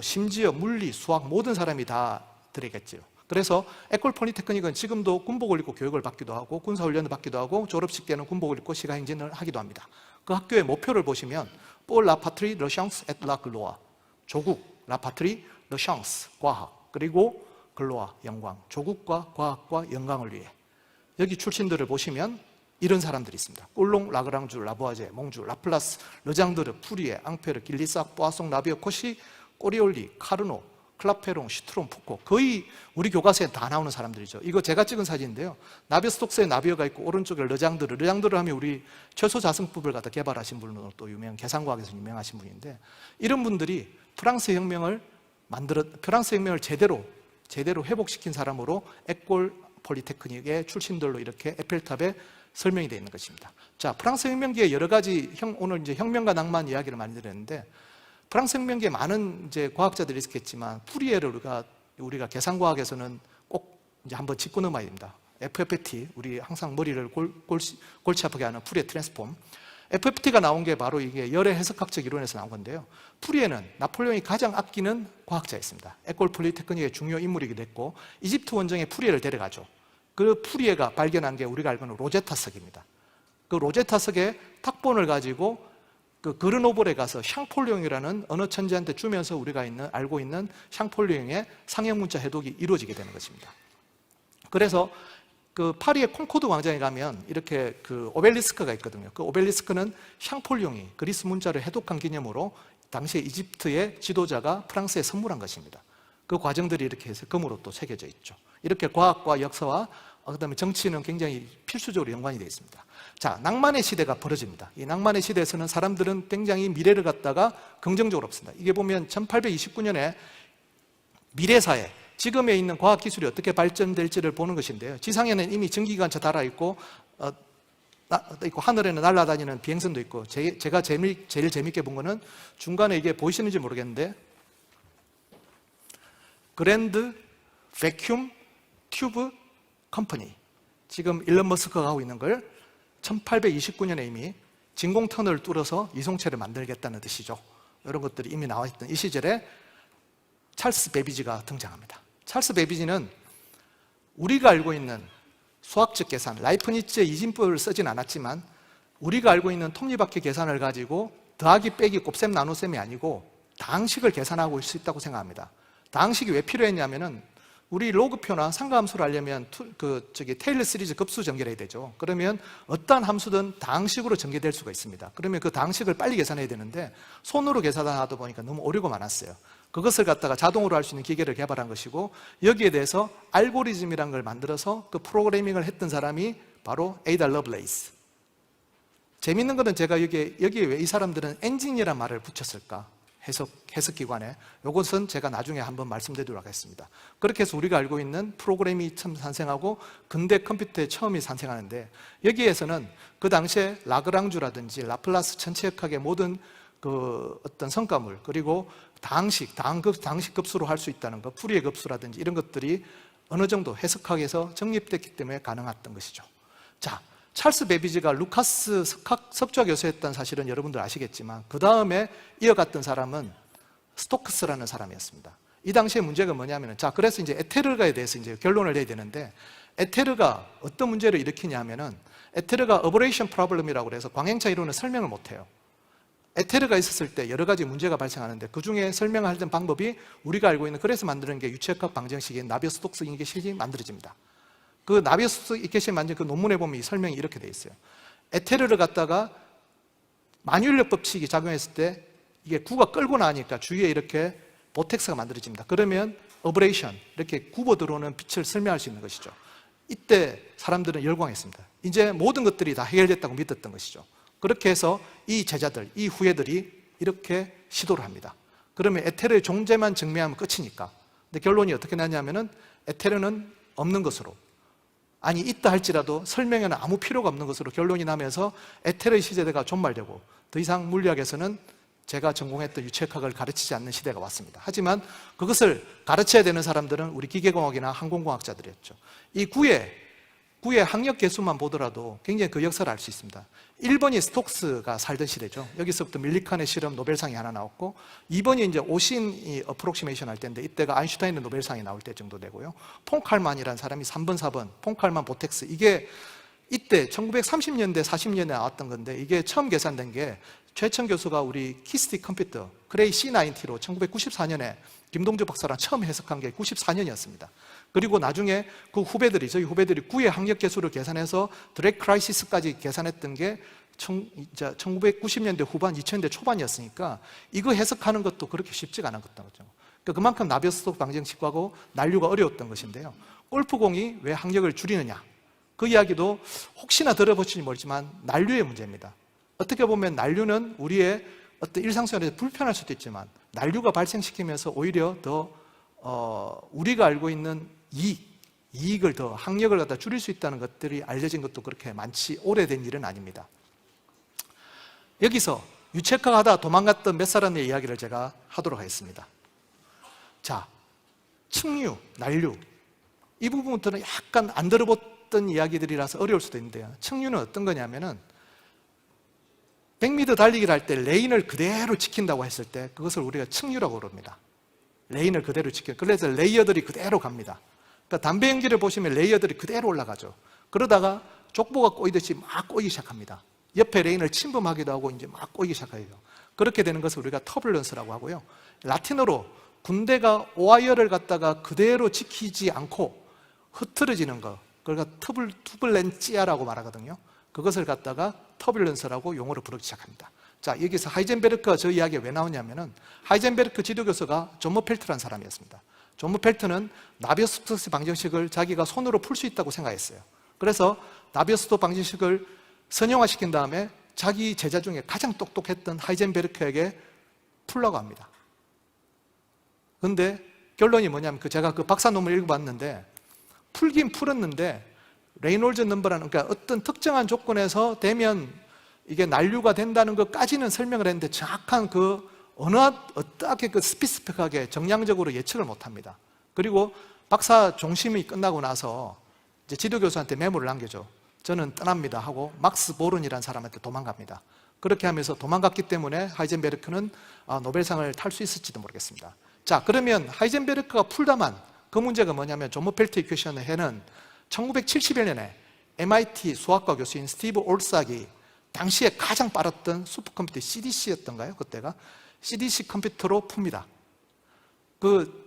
심지어 물리, 수학 모든 사람이 다 들어있겠죠. 그래서 에콜 폴리테크닉은 지금도 군복을 입고 교육을 받기도 하고 군사훈련을 받기도 하고 졸업식 때는 군복을 입고 시가행진을 하기도 합니다. 그 학교의 모표를 보시면 Pour la patrie, la chance et la gloire. 조국, la patrie, la chance, 과학, 그리고 글로아, 영광. 조국과 과학과 영광을 위해. 여기 출신들을 보시면 이런 사람들이 있습니다. 꿀롱, 라그랑주, 라보아제, 몽주, 라플라스, 르장드르, 푸리에, 앙페르, 길리삭, 보아송, 라비오, 코시, 꼬리올리, 카르노, 클라페롱, 시트론, 푸코. 거의 우리 교과서에 다 나오는 사람들이죠. 이거 제가 찍은 사진인데요. 나비오 스톡스에 나비오가 있고 오른쪽에 르장드르 하면 우리 최소 자승법을 갖다 개발하신 분으로 또 유명한, 계산과학에서 유명하신 분인데, 이런 분들이 프랑스 혁명을 제대로 회복시킨 사람으로 에콜 폴리테크닉의 출신들로 이렇게 에펠탑에 설명이 되어 있는 것입니다. 자, 프랑스 혁명기에 여러 가지 오늘 이제 혁명과 낭만 이야기를 많이 드렸는데, 프랑스 혁명기에 많은 이제 과학자들이 있겠지만 푸리에를 우리가 계산과학에서는 꼭 이제 한번 짚고 넘어야 됩니다. FFT, 우리 항상 머리를 골치 아프게 하는 푸리에 트랜스폼. FFT가 나온 게 바로 이게 열의 해석학적 이론에서 나온 건데요. 푸리에는 나폴레옹이 가장 아끼는 과학자였습니다. 에콜 폴리테크닉의 중요 인물이기도 했고, 이집트 원정에 푸리에를 데려가죠. 그 푸리에가 발견한 게 우리가 알고 있는 로제타석입니다. 그 로제타석의 탁본을 가지고 그 그르노볼에 가서 샹폴리옹이라는 언어 천재한테 주면서 우리가 알고 있는 샹폴리옹의 상형 문자 해독이 이루어지게 되는 것입니다. 그래서 그 파리의 콩코드 광장에 가면 이렇게 그 오벨리스크가 있거든요. 그 오벨리스크는 샹폴리옹이 그리스 문자를 해독한 기념으로 당시에 이집트의 지도자가 프랑스에 선물한 것입니다. 그 과정들이 이렇게 해서 금으로 또 새겨져 있죠. 이렇게 과학과 역사와 그다음에 정치는 굉장히 필수적으로 연관이 되어 있습니다. 자, 낭만의 시대가 벌어집니다. 이 낭만의 시대에서는 사람들은 굉장히 미래를 갖다가 긍정적으로 없습니다. 이게 보면 1829년에 미래사회, 지금에 있는 과학기술이 어떻게 발전될지를 보는 것인데요. 지상에는 이미 전기기관차 달아있고 하늘에는 날아다니는 비행선도 있고, 제가 제일 재밌게 본 거는 중간에 이게 보이시는지 모르겠는데 그랜드 베큐움 튜브 컴퍼니, 지금 일론 머스크가 하고 있는 걸 1829년에 이미 진공터널을 뚫어서 이송체를 만들겠다는 뜻이죠. 이런 것들이 이미 나와 있던 이 시절에 찰스 베비지가 등장합니다. 찰스 베비지는 우리가 알고 있는 수학적 계산, 라이프니츠의 이진법을 쓰진 않았지만 우리가 알고 있는 톱니바퀴 계산을 가지고 더하기 빼기 곱셈 나눗셈이 아니고 다항식을 계산하고 있을 수 있다고 생각합니다. 다항식이 왜 필요했냐면은 우리 로그표나 상가함수를 알려면 테일러 시리즈 급수 전개를 해야 되죠. 그러면 어떠한 함수든 다항식으로 전개될 수가 있습니다. 그러면 그 다항식을 빨리 계산해야 되는데 손으로 계산하다 보니까 너무 오류가 많았어요. 그것을 갖다가 자동으로 할 수 있는 기계를 개발한 것이고, 여기에 대해서 알고리즘이라는 걸 만들어서 그 프로그래밍을 했던 사람이 바로 에이다 러블레이스. 재밌는 것은 제가 여기에 왜 이 사람들은 엔진이라는 말을 붙였을까 해석기관에. 이것은 제가 나중에 한번 말씀드리도록 하겠습니다. 그렇게 해서 우리가 알고 있는 프로그램이 처음 탄생하고 근대 컴퓨터의 처음이 탄생하는데, 여기에서는 그 당시에 라그랑주라든지 라플라스 천체역학의 모든 그 어떤 성과물, 그리고 당식 급수로 할 수 있다는 것, 푸리의 급수라든지 이런 것들이 어느 정도 해석학에서 정립됐기 때문에 가능했던 것이죠. 자, 찰스 베비지가 루카스 석좌 교수였던 사실은 여러분들 아시겠지만, 그 다음에 이어갔던 사람은 스토크스라는 사람이었습니다. 이 당시에 문제가 뭐냐면은, 자, 그래서 이제 에테르가에 대해서 이제 결론을 내야 되는데, 에테르가 어떤 문제를 일으키냐 하면은, 에테르가 어버레이션 프로블럼이라고 해서 광행차 이론을 설명을 못해요. 에테르가 있었을 때 여러 가지 문제가 발생하는데, 그 중에 설명하던 방법이 우리가 알고 있는, 그래서 만드는 게 유체역학 방정식인 나비어-스톡스 인계식이 만들어집니다. 그 나비어-스톡스 인계식 만든 그 논문에 보면 이 설명이 이렇게 돼 있어요. 에테르를 갖다가 만유인력 법칙이 작용했을 때 이게 구가 끌고 나니까 주위에 이렇게 보텍스가 만들어집니다. 그러면 어브레이션, 이렇게 굽어 들어오는 빛을 설명할 수 있는 것이죠. 이때 사람들은 열광했습니다. 이제 모든 것들이 다 해결됐다고 믿었던 것이죠. 그렇게 해서 이 제자들, 이 후예들이 이렇게 시도를 합니다. 그러면 에테르의 존재만 증명하면 끝이니까. 근데 결론이 어떻게 나냐면은, 에테르는 없는 것으로, 아니 있다 할지라도 설명에는 아무 필요가 없는 것으로 결론이 나면서 에테르의 시대가 종말되고, 더 이상 물리학에서는 제가 전공했던 유체역학을 가르치지 않는 시대가 왔습니다. 하지만 그것을 가르쳐야 되는 사람들은 우리 기계공학이나 항공공학자들이었죠. 이 구의 학력 개수만 보더라도 굉장히 그 역사를 알 수 있습니다. 1번이 스톡스가 살던 시대죠. 여기서부터 밀리칸의 실험 노벨상이 하나 나왔고, 2번이 이제 오신이 어프록시메이션 할 때인데, 이때가 아인슈타인의 노벨상이 나올 때 정도 되고요. 폰칼만이라는 사람이 3번, 4번, 폰칼만 보텍스, 이게 이때 1930년대, 40년대 나왔던 건데, 이게 처음 계산된 게 최천 교수가 우리 키스틱 컴퓨터 그레이 C90로 1994년에 김동주 박사랑 처음 해석한 게 94년이었습니다. 그리고 나중에 그 후배들이, 저희 후배들이 구의 학력 개수를 계산해서 드랙 크라이시스까지 계산했던 게 1990년대 후반, 2000년대 초반이었으니까 이거 해석하는 것도 그렇게 쉽지가 않았던 거죠. 그만큼 나비어-스톡 방정식하고 난류가 어려웠던 것인데요. 골프공이 왜 학력을 줄이느냐, 그 이야기도 혹시나 들어보실지 모르지만 난류의 문제입니다. 어떻게 보면 난류는 우리의 어떤 일상생활에서 불편할 수도 있지만, 난류가 발생시키면서 오히려 더 우리가 알고 있는 이익을 더, 학력을 갖다 줄일 수 있다는 것들이 알려진 것도 그렇게 많지 오래된 일은 아닙니다. 여기서 유체역학 하다 도망갔던 몇 사람의 이야기를 제가 하도록 하겠습니다. 자, 측류, 난류, 이 부분부터는 약간 안 들어봤던 이야기들이라서 어려울 수도 있는데요. 측류는 어떤 거냐면은, 100m 달리기를 할 때 레인을 그대로 지킨다고 했을 때 그것을 우리가 측류라고 그럽니다. 레인을 그대로 지켜요. 그래서 레이어들이 그대로 갑니다. 그러니까 담배 연기를 보시면 레이어들이 그대로 올라가죠. 그러다가 족보가 꼬이듯이 막 꼬이기 시작합니다. 옆에 레인을 침범하기도 하고 이제 막 꼬이기 시작해요. 그렇게 되는 것을 우리가 터뷸런스라고 하고요. 라틴어로 군대가 오하이어를 갖다가 그대로 지키지 않고 흐트러지는 거, 그러니까 투블렌치아라고 말하거든요. 그것을 갖다가 터뷸런스라고 용어로 부르기 시작합니다. 자, 여기서 하이젠베르크가 저 이야기가 왜 나오냐면은, 하이젠베르크 지도교수가 존 모펠트라는 사람이었습니다. 존 모펠트는 나비어-스톡스 방정식을 자기가 손으로 풀 수 있다고 생각했어요. 그래서 나비어-스톡스 방정식을 선형화시킨 다음에 자기 제자 중에 가장 똑똑했던 하이젠베르크에게 풀라고 합니다. 그런데 결론이 뭐냐면, 제가 그 박사 논문을 읽어봤는데, 풀긴 풀었는데 레이놀즈 넘버라는, 그러니까 어떤 특정한 조건에서 되면 이게 난류가 된다는 것까지는 설명을 했는데, 정확한 그 어떻게 그 스피스픽하게 정량적으로 예측을 못합니다. 그리고 박사 종심이 끝나고 나서 이제 지도교수한테 메모를 남겨줘. 저는 떠납니다 하고 막스 보른이라는 사람한테 도망갑니다. 그렇게 하면서 도망갔기 때문에 하이젠베르크는 노벨상을 탈 수 있을지도 모르겠습니다. 자, 그러면 하이젠베르크가 풀다만 그 문제가 뭐냐면, 존 모펠트 이퀘이션의 해는 1971년에 MIT 수학과 교수인 스티브 올삭이 당시에 가장 빠랐던 슈퍼컴퓨터 CDC였던가요? 그때가 CDC 컴퓨터로 풉니다.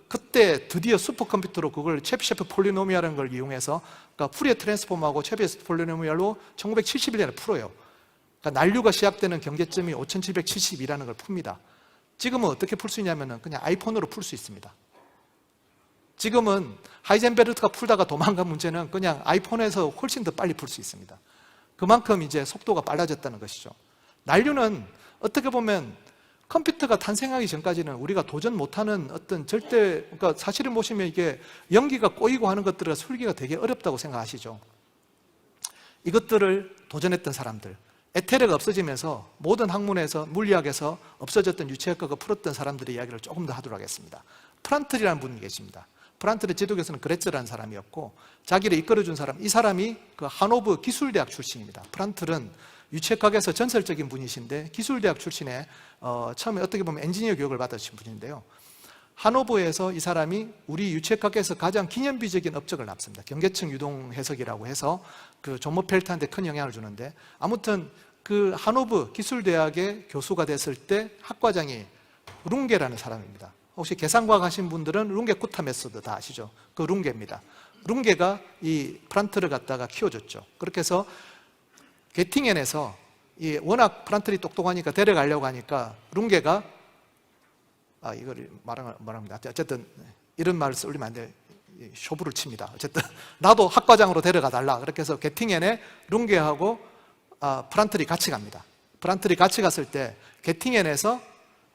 그때 드디어 슈퍼컴퓨터로 그걸 체비셰프 폴리노미알이라는 걸 이용해서, 그러니까 푸리에 트랜스폼하고 체비셰프 폴리노미알로 1971년에 풀어요. 그러니까 난류가 시작되는 경계점이 5772라는 걸 풉니다. 지금은 어떻게 풀 수 있냐면은 그냥 아이폰으로 풀 수 있습니다. 지금은 하이젠베르크가 풀다가 도망간 문제는 그냥 아이폰에서 훨씬 더 빨리 풀 수 있습니다. 그만큼 이제 속도가 빨라졌다는 것이죠. 난류는 어떻게 보면 컴퓨터가 탄생하기 전까지는 우리가 도전 못하는 어떤 절대, 그러니까 사실을 보시면 이게 연기가 꼬이고 하는 것들을 설계가 되게 어렵다고 생각하시죠. 이것들을 도전했던 사람들, 에테르가 없어지면서 모든 학문에서, 물리학에서 없어졌던 유체역학을 풀었던 사람들의 이야기를 조금 더 하도록 하겠습니다. 프란틀이라는 분이 계십니다. 프란틀의 제독에서는 그레츠라는 사람이었고, 자기를 이끌어준 사람, 이 사람이 그 하노브 기술대학 출신입니다. 프란틀은 유체역학에서 전설적인 분이신데, 기술대학 출신에 처음에 어떻게 보면 엔지니어 교육을 받으신 분인데요. 하노버에서 이 사람이 우리 유체역학에서 가장 기념비적인 업적을 낳습니다. 경계층 유동 해석이라고 해서 그 존 모펠트한테 큰 영향을 주는데, 아무튼 그 하노버 기술대학의 교수가 됐을 때 학과장이 룽게라는 사람입니다. 혹시 계산과학 하신 분들은 룽게 쿠타 메소드 다 아시죠? 그 룽게입니다. 룽게가 이 프란트를 갖다가 키워줬죠. 그렇게 해서 게팅엔에서 워낙 프란틀이 똑똑하니까 데려가려고 하니까 룽게가 이걸 말합니다. 어쨌든 이런 말을 올리면 안 돼. 쇼부를 칩니다. 어쨌든 나도 학과장으로 데려가 달라. 그렇게 해서 게팅엔에 룽게하고 프란틀이 같이 갑니다. 프란틀이 같이 갔을 때 게팅엔에서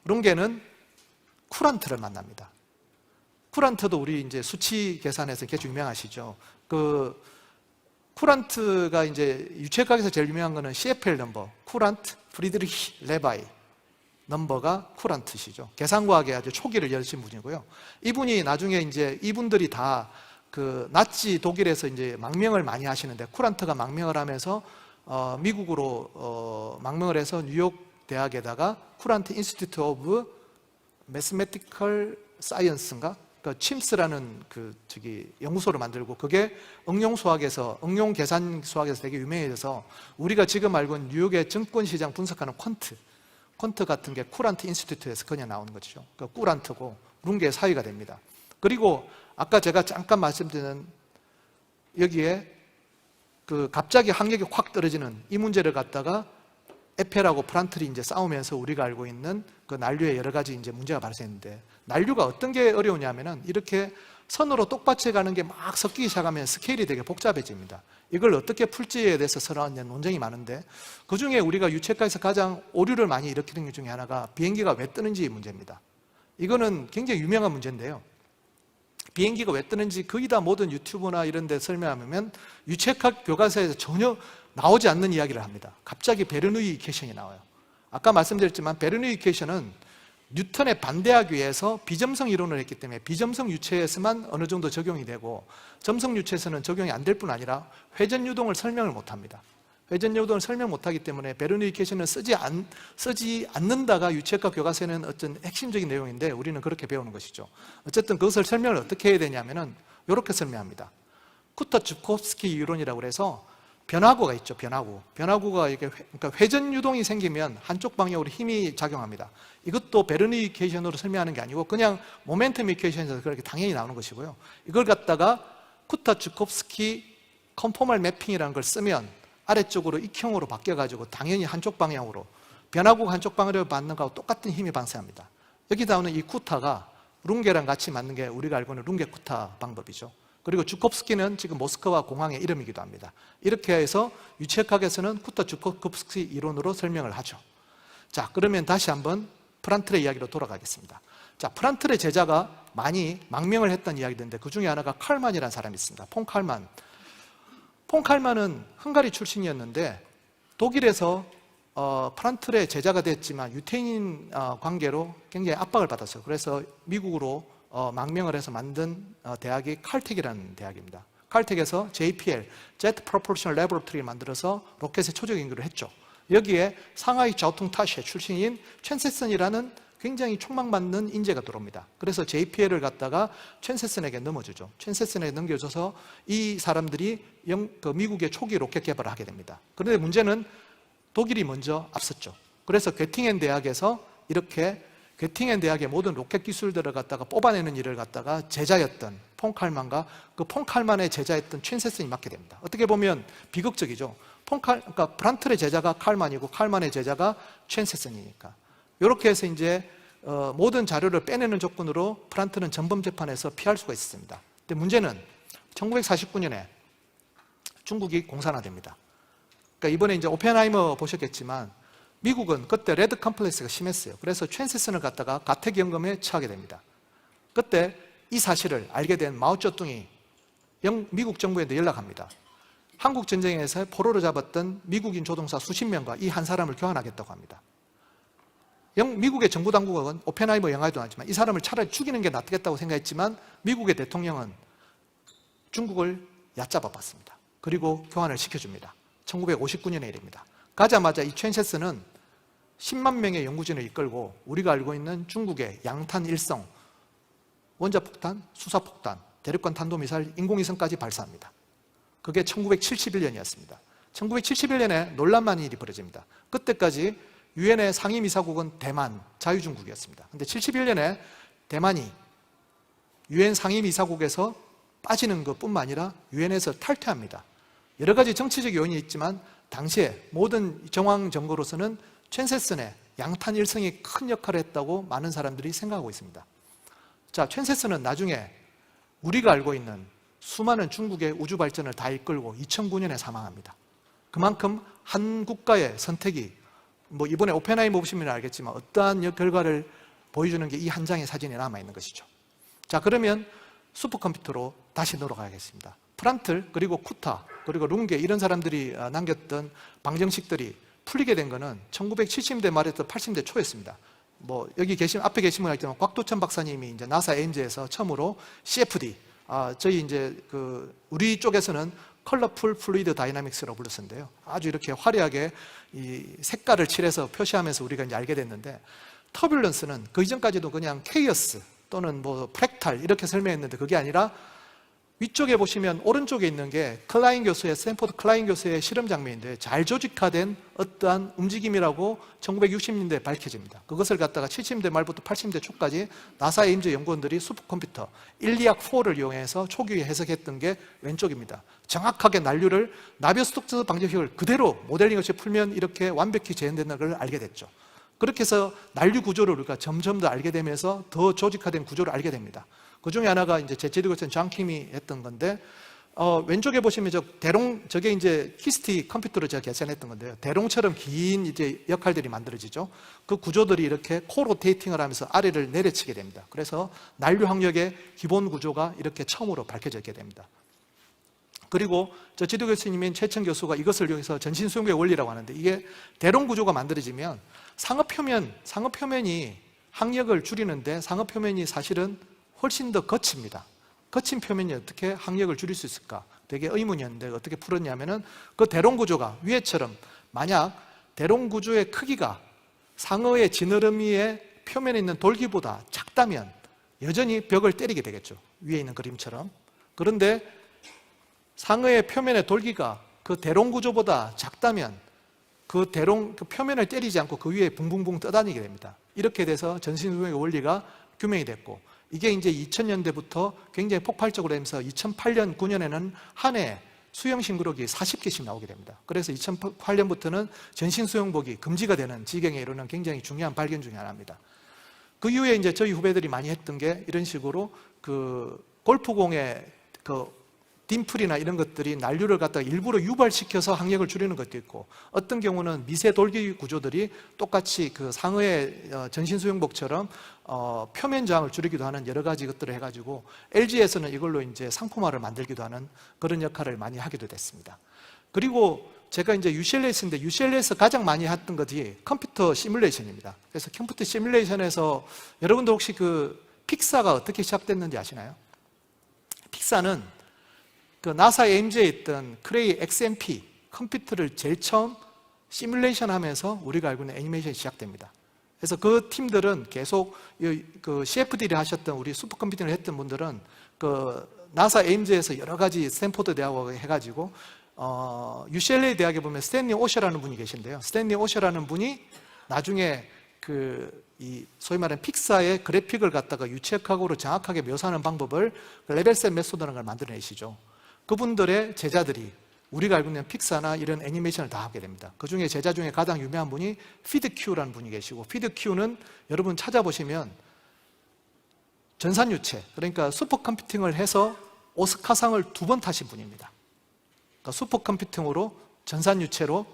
룽게는 쿠란트를 만납니다. 쿠란트도 우리 이제 수치 계산에서 굉장히 유명하시죠. 그 쿠란트가 이제 유체역학에서 제일 유명한 거는 CFL 넘버, 쿠란트 프리드리히 레바이 넘버가 쿠란트시죠. 계산과학의 아주 초기를 여신 분이고요. 이분이 나중에 이제 이분들이 다 그 나치 독일에서 이제 망명을 많이 하시는데, 쿠란트가 망명을 하면서 미국으로 망명을 해서 뉴욕 대학에다가 쿠란트 인스티튜트 오브 매스메티컬 사이언스인가? 그 침스라는 연구소를 만들고, 그게 응용 수학에서, 응용 계산 수학에서 되게 유명해져서 우리가 지금 알고 있는 뉴욕의 증권시장 분석하는 퀀트 같은 게 쿠란트 인스티튜트에서 그냥 나오는 것이죠. 그 쿠란트고 룽게의 사이가 됩니다. 그리고 아까 제가 잠깐 말씀드린 여기에 그 갑자기 학력이 확 떨어지는 이 문제를 갖다가 에펠하고 프란틀이 이제 싸우면서 우리가 알고 있는 그 난류의 여러 가지 이제 문제가 발생했는데, 난류가 어떤 게 어려우냐면은 이렇게 선으로 똑같이 가는 게 막 섞이기 시작하면 스케일이 되게 복잡해집니다. 이걸 어떻게 풀지에 대해서 서로 논쟁이 많은데, 그 중에 우리가 유체과에서 가장 오류를 많이 일으키는 것 중에 하나가 비행기가 왜 뜨는지 문제입니다. 이거는 굉장히 유명한 문제인데요. 비행기가 왜 뜨는지 거의 다 모든 유튜브나 이런 데 설명하면 유체학 교과서에서 전혀 나오지 않는 이야기를 합니다. 갑자기 베르누이 이퀘이션이 나와요. 아까 말씀드렸지만 베르누이 이퀘이션은 뉴턴에 반대하기 위해서 비점성 이론을 했기 때문에 비점성 유체에서만 어느 정도 적용이 되고, 점성 유체에서는 적용이 안 될 뿐 아니라 회전 유동을 설명을 못 합니다. 회전 유동을 설명 못 하기 때문에 베르누이 이퀘이션을 쓰지 않는다가 유체학 교과서에는 어떤 핵심적인 내용인데, 우리는 그렇게 배우는 것이죠. 어쨌든 그것을 설명을 어떻게 해야 되냐면은 이렇게 설명합니다. 쿠터-주코프스키 이론이라고 해서 변화구가 있죠. 변화구가 이렇게 그러니까 회전 유동이 생기면 한쪽 방향으로 힘이 작용합니다. 이것도 베르누이 이퀘이션으로 설명하는 게 아니고 그냥 모멘텀 이퀘이션에서 그렇게 당연히 나오는 것이고요. 이걸 갖다가 쿠터-주코프스키 컨포멀 매핑이라는 걸 쓰면 아래쪽으로 익형으로 바뀌어가지고 당연히 한쪽 방향으로, 변화구가 한쪽 방향으로 맞는 거하고 똑같은 힘이 발생합니다. 여기 나오는 이 쿠타가 룽게랑 같이 맞는 게 우리가 알고 있는 룽게 쿠타 방법이죠. 그리고 주콥스키는 지금 모스크바 공항의 이름이기도 합니다. 이렇게 해서 유체역학에서는 쿠터-주코프스키 이론으로 설명을 하죠. 자, 그러면 다시 한번 프란틀의 이야기로 돌아가겠습니다. 자, 프란틀의 제자가 많이 망명을 했던 이야기인데, 그 중에 하나가 칼만이라는 사람이 있습니다. 폰 칼만. 폰 칼만은 헝가리 출신이었는데 독일에서 프란틀의 제자가 됐지만 유태인 관계로 굉장히 압박을 받았어요. 그래서 미국으로 망명을 해서 만든 대학이 칼텍이라는 대학입니다. 칼텍에서 JPL, Jet Propulsion Laboratory를 만들어서 로켓의 초적 연구를 했죠. 여기에 상하이 자오퉁타시 출신인 첸세슨이라는 굉장히 촉망받는 인재가 들어옵니다. 그래서 JPL을 갖다가 첸세슨에게 넘어주죠. 첸세슨에게 넘겨줘서 이 사람들이 미국의 초기 로켓 개발을 하게 됩니다. 그런데 문제는 독일이 먼저 앞섰죠. 그래서 괴팅엔 대학에서 이렇게 괴팅엔 대학의 모든 로켓 기술들을 갖다가 뽑아내는 일을 갖다가 제자였던 폰 칼만과 그 폰 칼만의 제자였던 첸세슨이 맡게 됩니다. 어떻게 보면 비극적이죠. 그러니까 프란틀의 제자가 칼만이고 칼만의 제자가 첸세슨이니까. 이렇게 해서 이제 모든 자료를 빼내는 조건으로 프란트는 전범 재판에서 피할 수가 있었습니다. 근데 문제는 1949년에 중국이 공산화됩니다. 그러니까 이번에 이제 오펜하이머 보셨겠지만 미국은 그때 레드 컴플렉스가 심했어요. 그래서 첸세슨을 갖다가 가택연금에 처하게 됩니다. 그때 이 사실을 알게 된 마오쩌둥이 미국 정부에 연락합니다. 한국 전쟁에서 포로로 잡았던 미국인 조종사 수십 명과 이 한 사람을 교환하겠다고 합니다. 미국의 정부 당국은 오펜하이머 영화에도 나왔지만 이 사람을 차라리 죽이는 게 낫겠다고 생각했지만 미국의 대통령은 중국을 얕잡아 봤습니다. 그리고 교환을 시켜줍니다. 1959년의 일입니다. 가자마자 이 첸세슨은 10만 명의 연구진을 이끌고 우리가 알고 있는 중국의 양탄 일성, 원자폭탄, 수사폭탄, 대륙간 탄도미사일, 인공위성까지 발사합니다. 그게 1971년이었습니다. 1971년에 놀라운 일이 벌어집니다. 그때까지 유엔의 상임이사국은 대만, 자유중국이었습니다. 그런데 71년에 대만이 유엔 상임이사국에서 빠지는 것뿐만 아니라 유엔에서 탈퇴합니다. 여러 가지 정치적 요인이 있지만 당시에 모든 정황 증거로서는 첸세슨의 양탄 일성이 큰 역할을 했다고 많은 사람들이 생각하고 있습니다. 자, 첸세슨은 나중에 우리가 알고 있는 수많은 중국의 우주 발전을 다 이끌고 2009년에 사망합니다. 그만큼 한 국가의 선택이 이번에 오펜하이머 보시면 알겠지만 어떠한 결과를 보여주는 게 이 한 장의 사진에 남아있는 것이죠. 자, 그러면 슈퍼컴퓨터로 다시 돌아가겠습니다. 프란틀, 그리고 쿠타, 그리고 룽게 이런 사람들이 남겼던 방정식들이 풀리게 된 거는 1970년대 말에서 80년대 초였습니다. 여기 앞에 계신 분 알지만 곽도천 박사님이 이제 나사 에임즈에서 처음으로 CFD, 저희 이제 우리 쪽에서는 컬러풀 플루이드 다이나믹스라고 불렀었는데요. 아주 이렇게 화려하게 이 색깔을 칠해서 표시하면서 우리가 이제 알게 됐는데, 터뷸런스는 그 이전까지도 그냥 케이어스 또는 프랙탈 이렇게 설명했는데 그게 아니라 위쪽에 보시면 오른쪽에 있는 게 스탠포드 클라인 교수의 실험 장면인데 잘 조직화된 어떠한 움직임이라고 1960년대에 밝혀집니다. 그것을 갖다가 70년대 말부터 80년대 초까지 나사 에임즈 연구원들이 슈퍼컴퓨터 일리악4를 이용해서 초기에 해석했던 게 왼쪽입니다. 정확하게 난류를 나비어-스톡스 방정식을 그대로 모델링없이 풀면 이렇게 완벽히 재현된다는 걸 알게 됐죠. 그렇게 해서 난류 구조를 우리가 점점 더 알게 되면서 더 조직화된 구조를 알게 됩니다. 그 중에 하나가 이제 제체디고선 장킴이 했던 건데, 왼쪽에 보시면 저게 이제 히스티 컴퓨터로 제가 계산했던 건데요. 대롱처럼 긴 이제 역할들이 만들어지죠. 그 구조들이 이렇게 코로테이팅을 하면서 아래를 내려치게 됩니다. 그래서 난류 항력의 기본 구조가 이렇게 처음으로 밝혀지게 됩니다. 그리고 저 지도 교수님인 최천 교수가 이것을 이용해서 전신수용의 원리라고 하는데, 이게 대롱 구조가 만들어지면 상업표면이 항력을 줄이는데 상업표면이 사실은 훨씬 더 거칩니다. 거친 표면이 어떻게 항력을 줄일 수 있을까? 되게 의문이었는데 어떻게 풀었냐면은 그 대롱 구조가 위에처럼, 만약 대롱 구조의 크기가 상어의 지느러미의 표면에 있는 돌기보다 작다면 여전히 벽을 때리게 되겠죠. 위에 있는 그림처럼. 그런데 상어의 표면의 돌기가 그 대롱 구조보다 작다면 그 표면을 때리지 않고 그 위에 붕붕붕 떠다니게 됩니다. 이렇게 돼서 전신수용의 원리가 규명이 됐고, 이게 이제 2000년대부터 굉장히 폭발적으로 되면서 2008년, 9년에는 한 해 수영 신기록이 40개씩 나오게 됩니다. 그래서 2008년부터는 전신 수영복이 금지가 되는 지경에 이르는 굉장히 중요한 발견 중에 하나입니다. 그 이후에 이제 저희 후배들이 많이 했던 게 이런 식으로 골프공의 딤플이나 이런 것들이 난류를 갖다가 일부러 유발시켜서 항력을 줄이는 것도 있고, 어떤 경우는 미세 돌기 구조들이 똑같이 상어의 전신 수영복처럼 표면 저항을 줄이기도 하는 여러 가지 것들을 해가지고 LG에서는 이걸로 이제 상품화를 만들기도 하는 그런 역할을 많이 하기도 됐습니다. 그리고 제가 이제 UCLA에서인데 UCLA에서 가장 많이 했던 것이 컴퓨터 시뮬레이션입니다. 그래서 컴퓨터 시뮬레이션에서 여러분들 혹시 픽사가 어떻게 시작됐는지 아시나요? 픽사는 나사 에임즈에 있던 크레이 XMP 컴퓨터를 제일 처음 시뮬레이션 하면서 우리가 알고 있는 애니메이션이 시작됩니다. 그래서 그 팀들은 계속 CFD를 하셨던, 우리 슈퍼컴퓨팅을 했던 분들은 나사 에임즈에서 여러 가지 스탠포드 대학하고 해가지고 UCLA 대학에 보면 스탠리 오셔라는 분이 계신데요. 스탠리 오셔라는 분이 나중에 소위 말하는 픽사의 그래픽을 갖다가 유체학으로 정확하게 묘사하는 방법을 레벨셋 메소드라는 걸 만들어내시죠. 그분들의 제자들이 우리가 알고 있는 픽사나 이런 애니메이션을 다 하게 됩니다. 그 중에 제자 중에 가장 유명한 분이 피드큐라는 분이 계시고, 피드큐는 여러분 찾아보시면 전산유체, 그러니까 슈퍼컴퓨팅을 해서 오스카상을 2번 타신 분입니다. 그러니까 슈퍼컴퓨팅으로 전산유체로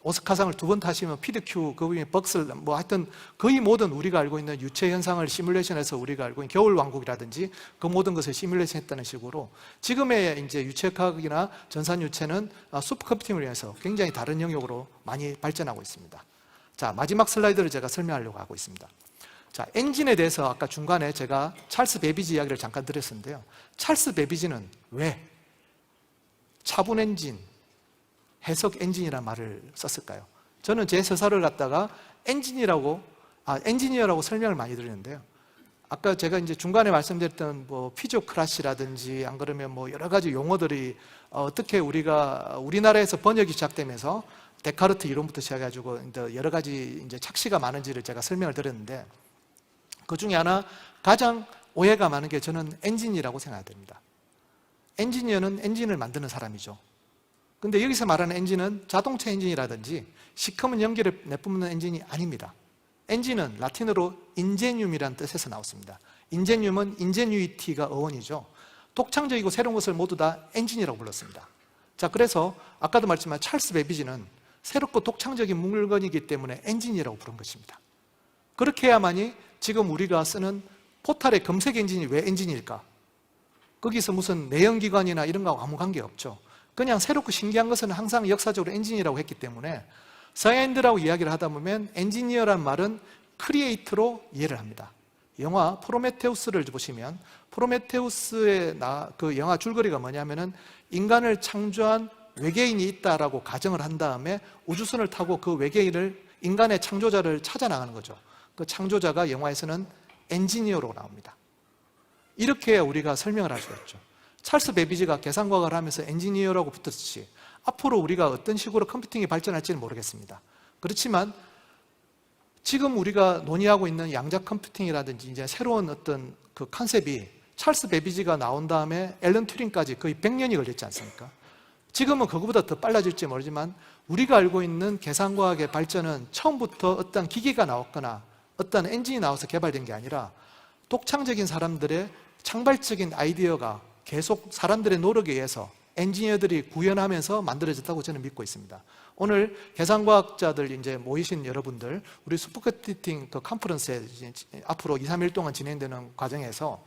오스카상을 2번 타시면 PDQ, 그 위에 벅슬, 뭐 하여튼 거의 모든 우리가 알고 있는 유체 현상을 시뮬레이션해서 우리가 알고 있는 겨울 왕국이라든지 그 모든 것을 시뮬레이션 했다는 식으로 지금의 이제 유체과학이나 전산 유체는 슈퍼컴퓨팅을 위해서 굉장히 다른 영역으로 많이 발전하고 있습니다. 자, 마지막 슬라이드를 제가 설명하려고 하고 있습니다. 자, 엔진에 대해서 아까 중간에 제가 찰스 베비지 이야기를 잠깐 드렸었는데요. 찰스 베비지는 왜 차분 엔진, 해석 엔진이라는 말을 썼을까요? 저는 제 서사를 갖다가 엔지니어라고 설명을 많이 드리는데요. 아까 제가 이제 중간에 말씀드렸던 뭐 피조크라시라든지 안 그러면 뭐 여러 가지 용어들이 어떻게 우리나라에서 번역이 시작되면서 데카르트 이론부터 시작해가지고 여러 가지 이제 착시가 많은지를 제가 설명을 드렸는데 그 중에 하나 가장 오해가 많은 게 저는 엔진이라고 생각됩니다. 엔지니어는 엔진을 만드는 사람이죠. 근데 여기서 말하는 엔진은 자동차 엔진이라든지 시커먼 연기를 내뿜는 엔진이 아닙니다. 엔진은 라틴어로 인제늄이라는 뜻에서 나왔습니다. 인제늄은 인제뉴이티가 어원이죠. 독창적이고 새로운 것을 모두 다 엔진이라고 불렀습니다. 자, 그래서 아까도 말했지만 찰스 베비지는 새롭고 독창적인 물건이기 때문에 엔진이라고 부른 것입니다. 그렇게 해야만이 지금 우리가 쓰는 포탈의 검색 엔진이 왜 엔진일까? 거기서 무슨 내연기관이나 이런 거하고 아무 관계없죠. 그냥 새롭고 신기한 것은 항상 역사적으로 엔진이라고 했기 때문에 서양인들하고 이야기를 하다 보면 엔지니어란 말은 크리에이터로 이해를 합니다. 영화 프로메테우스를 보시면 프로메테우스의 그 영화 줄거리가 뭐냐면은 인간을 창조한 외계인이 있다라고 가정을 한 다음에 우주선을 타고 그 외계인을 인간의 창조자를 찾아 나가는 거죠. 그 창조자가 영화에서는 엔지니어로 나옵니다. 이렇게 우리가 설명을 할 수가 있죠. 찰스 베비지가 계산과학을 하면서 엔지니어라고 붙었듯이 앞으로 우리가 어떤 식으로 컴퓨팅이 발전할지는 모르겠습니다. 그렇지만 지금 우리가 논의하고 있는 양자 컴퓨팅이라든지 이제 새로운 어떤 그 컨셉이 찰스 베비지가 나온 다음에 앨런 튜링까지 거의 100년이 걸렸지 않습니까? 지금은 그거보다 더 빨라질지 모르지만 우리가 알고 있는 계산과학의 발전은 처음부터 어떤 기기가 나왔거나 어떤 엔진이 나와서 개발된 게 아니라 독창적인 사람들의 창발적인 아이디어가 계속 사람들의 노력에 의해서 엔지니어들이 구현하면서 만들어졌다고 저는 믿고 있습니다. 오늘 계산과학자들 이제 모이신 여러분들, 우리 슈퍼컴퓨팅 그 컨퍼런스에 앞으로 2, 3일 동안 진행되는 과정에서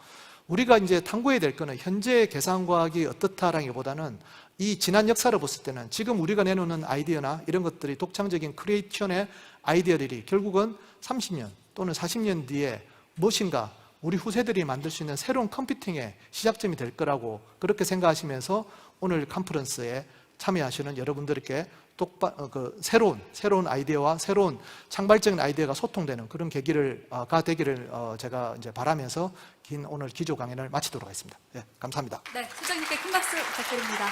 우리가 이제 탐구해야 될 거는 현재의 계산과학이 어떻다라기보다는 이 지난 역사를 봤을 때는 지금 우리가 내놓는 아이디어나 이런 것들이 독창적인 크리에이션의 아이디어들이 결국은 30년 또는 40년 뒤에 무엇인가 우리 후세들이 만들 수 있는 새로운 컴퓨팅의 시작점이 될 거라고 그렇게 생각하시면서 오늘 컨퍼런스에 참여하시는 여러분들께 새로운 아이디어와 새로운 창발적인 아이디어가 소통되는 그런 계기가 되기를 제가 이제 바라면서 오늘 기조 강연을 마치도록 하겠습니다. 네, 감사합니다. 네, 실장님께 큰 박수 부탁드립니다.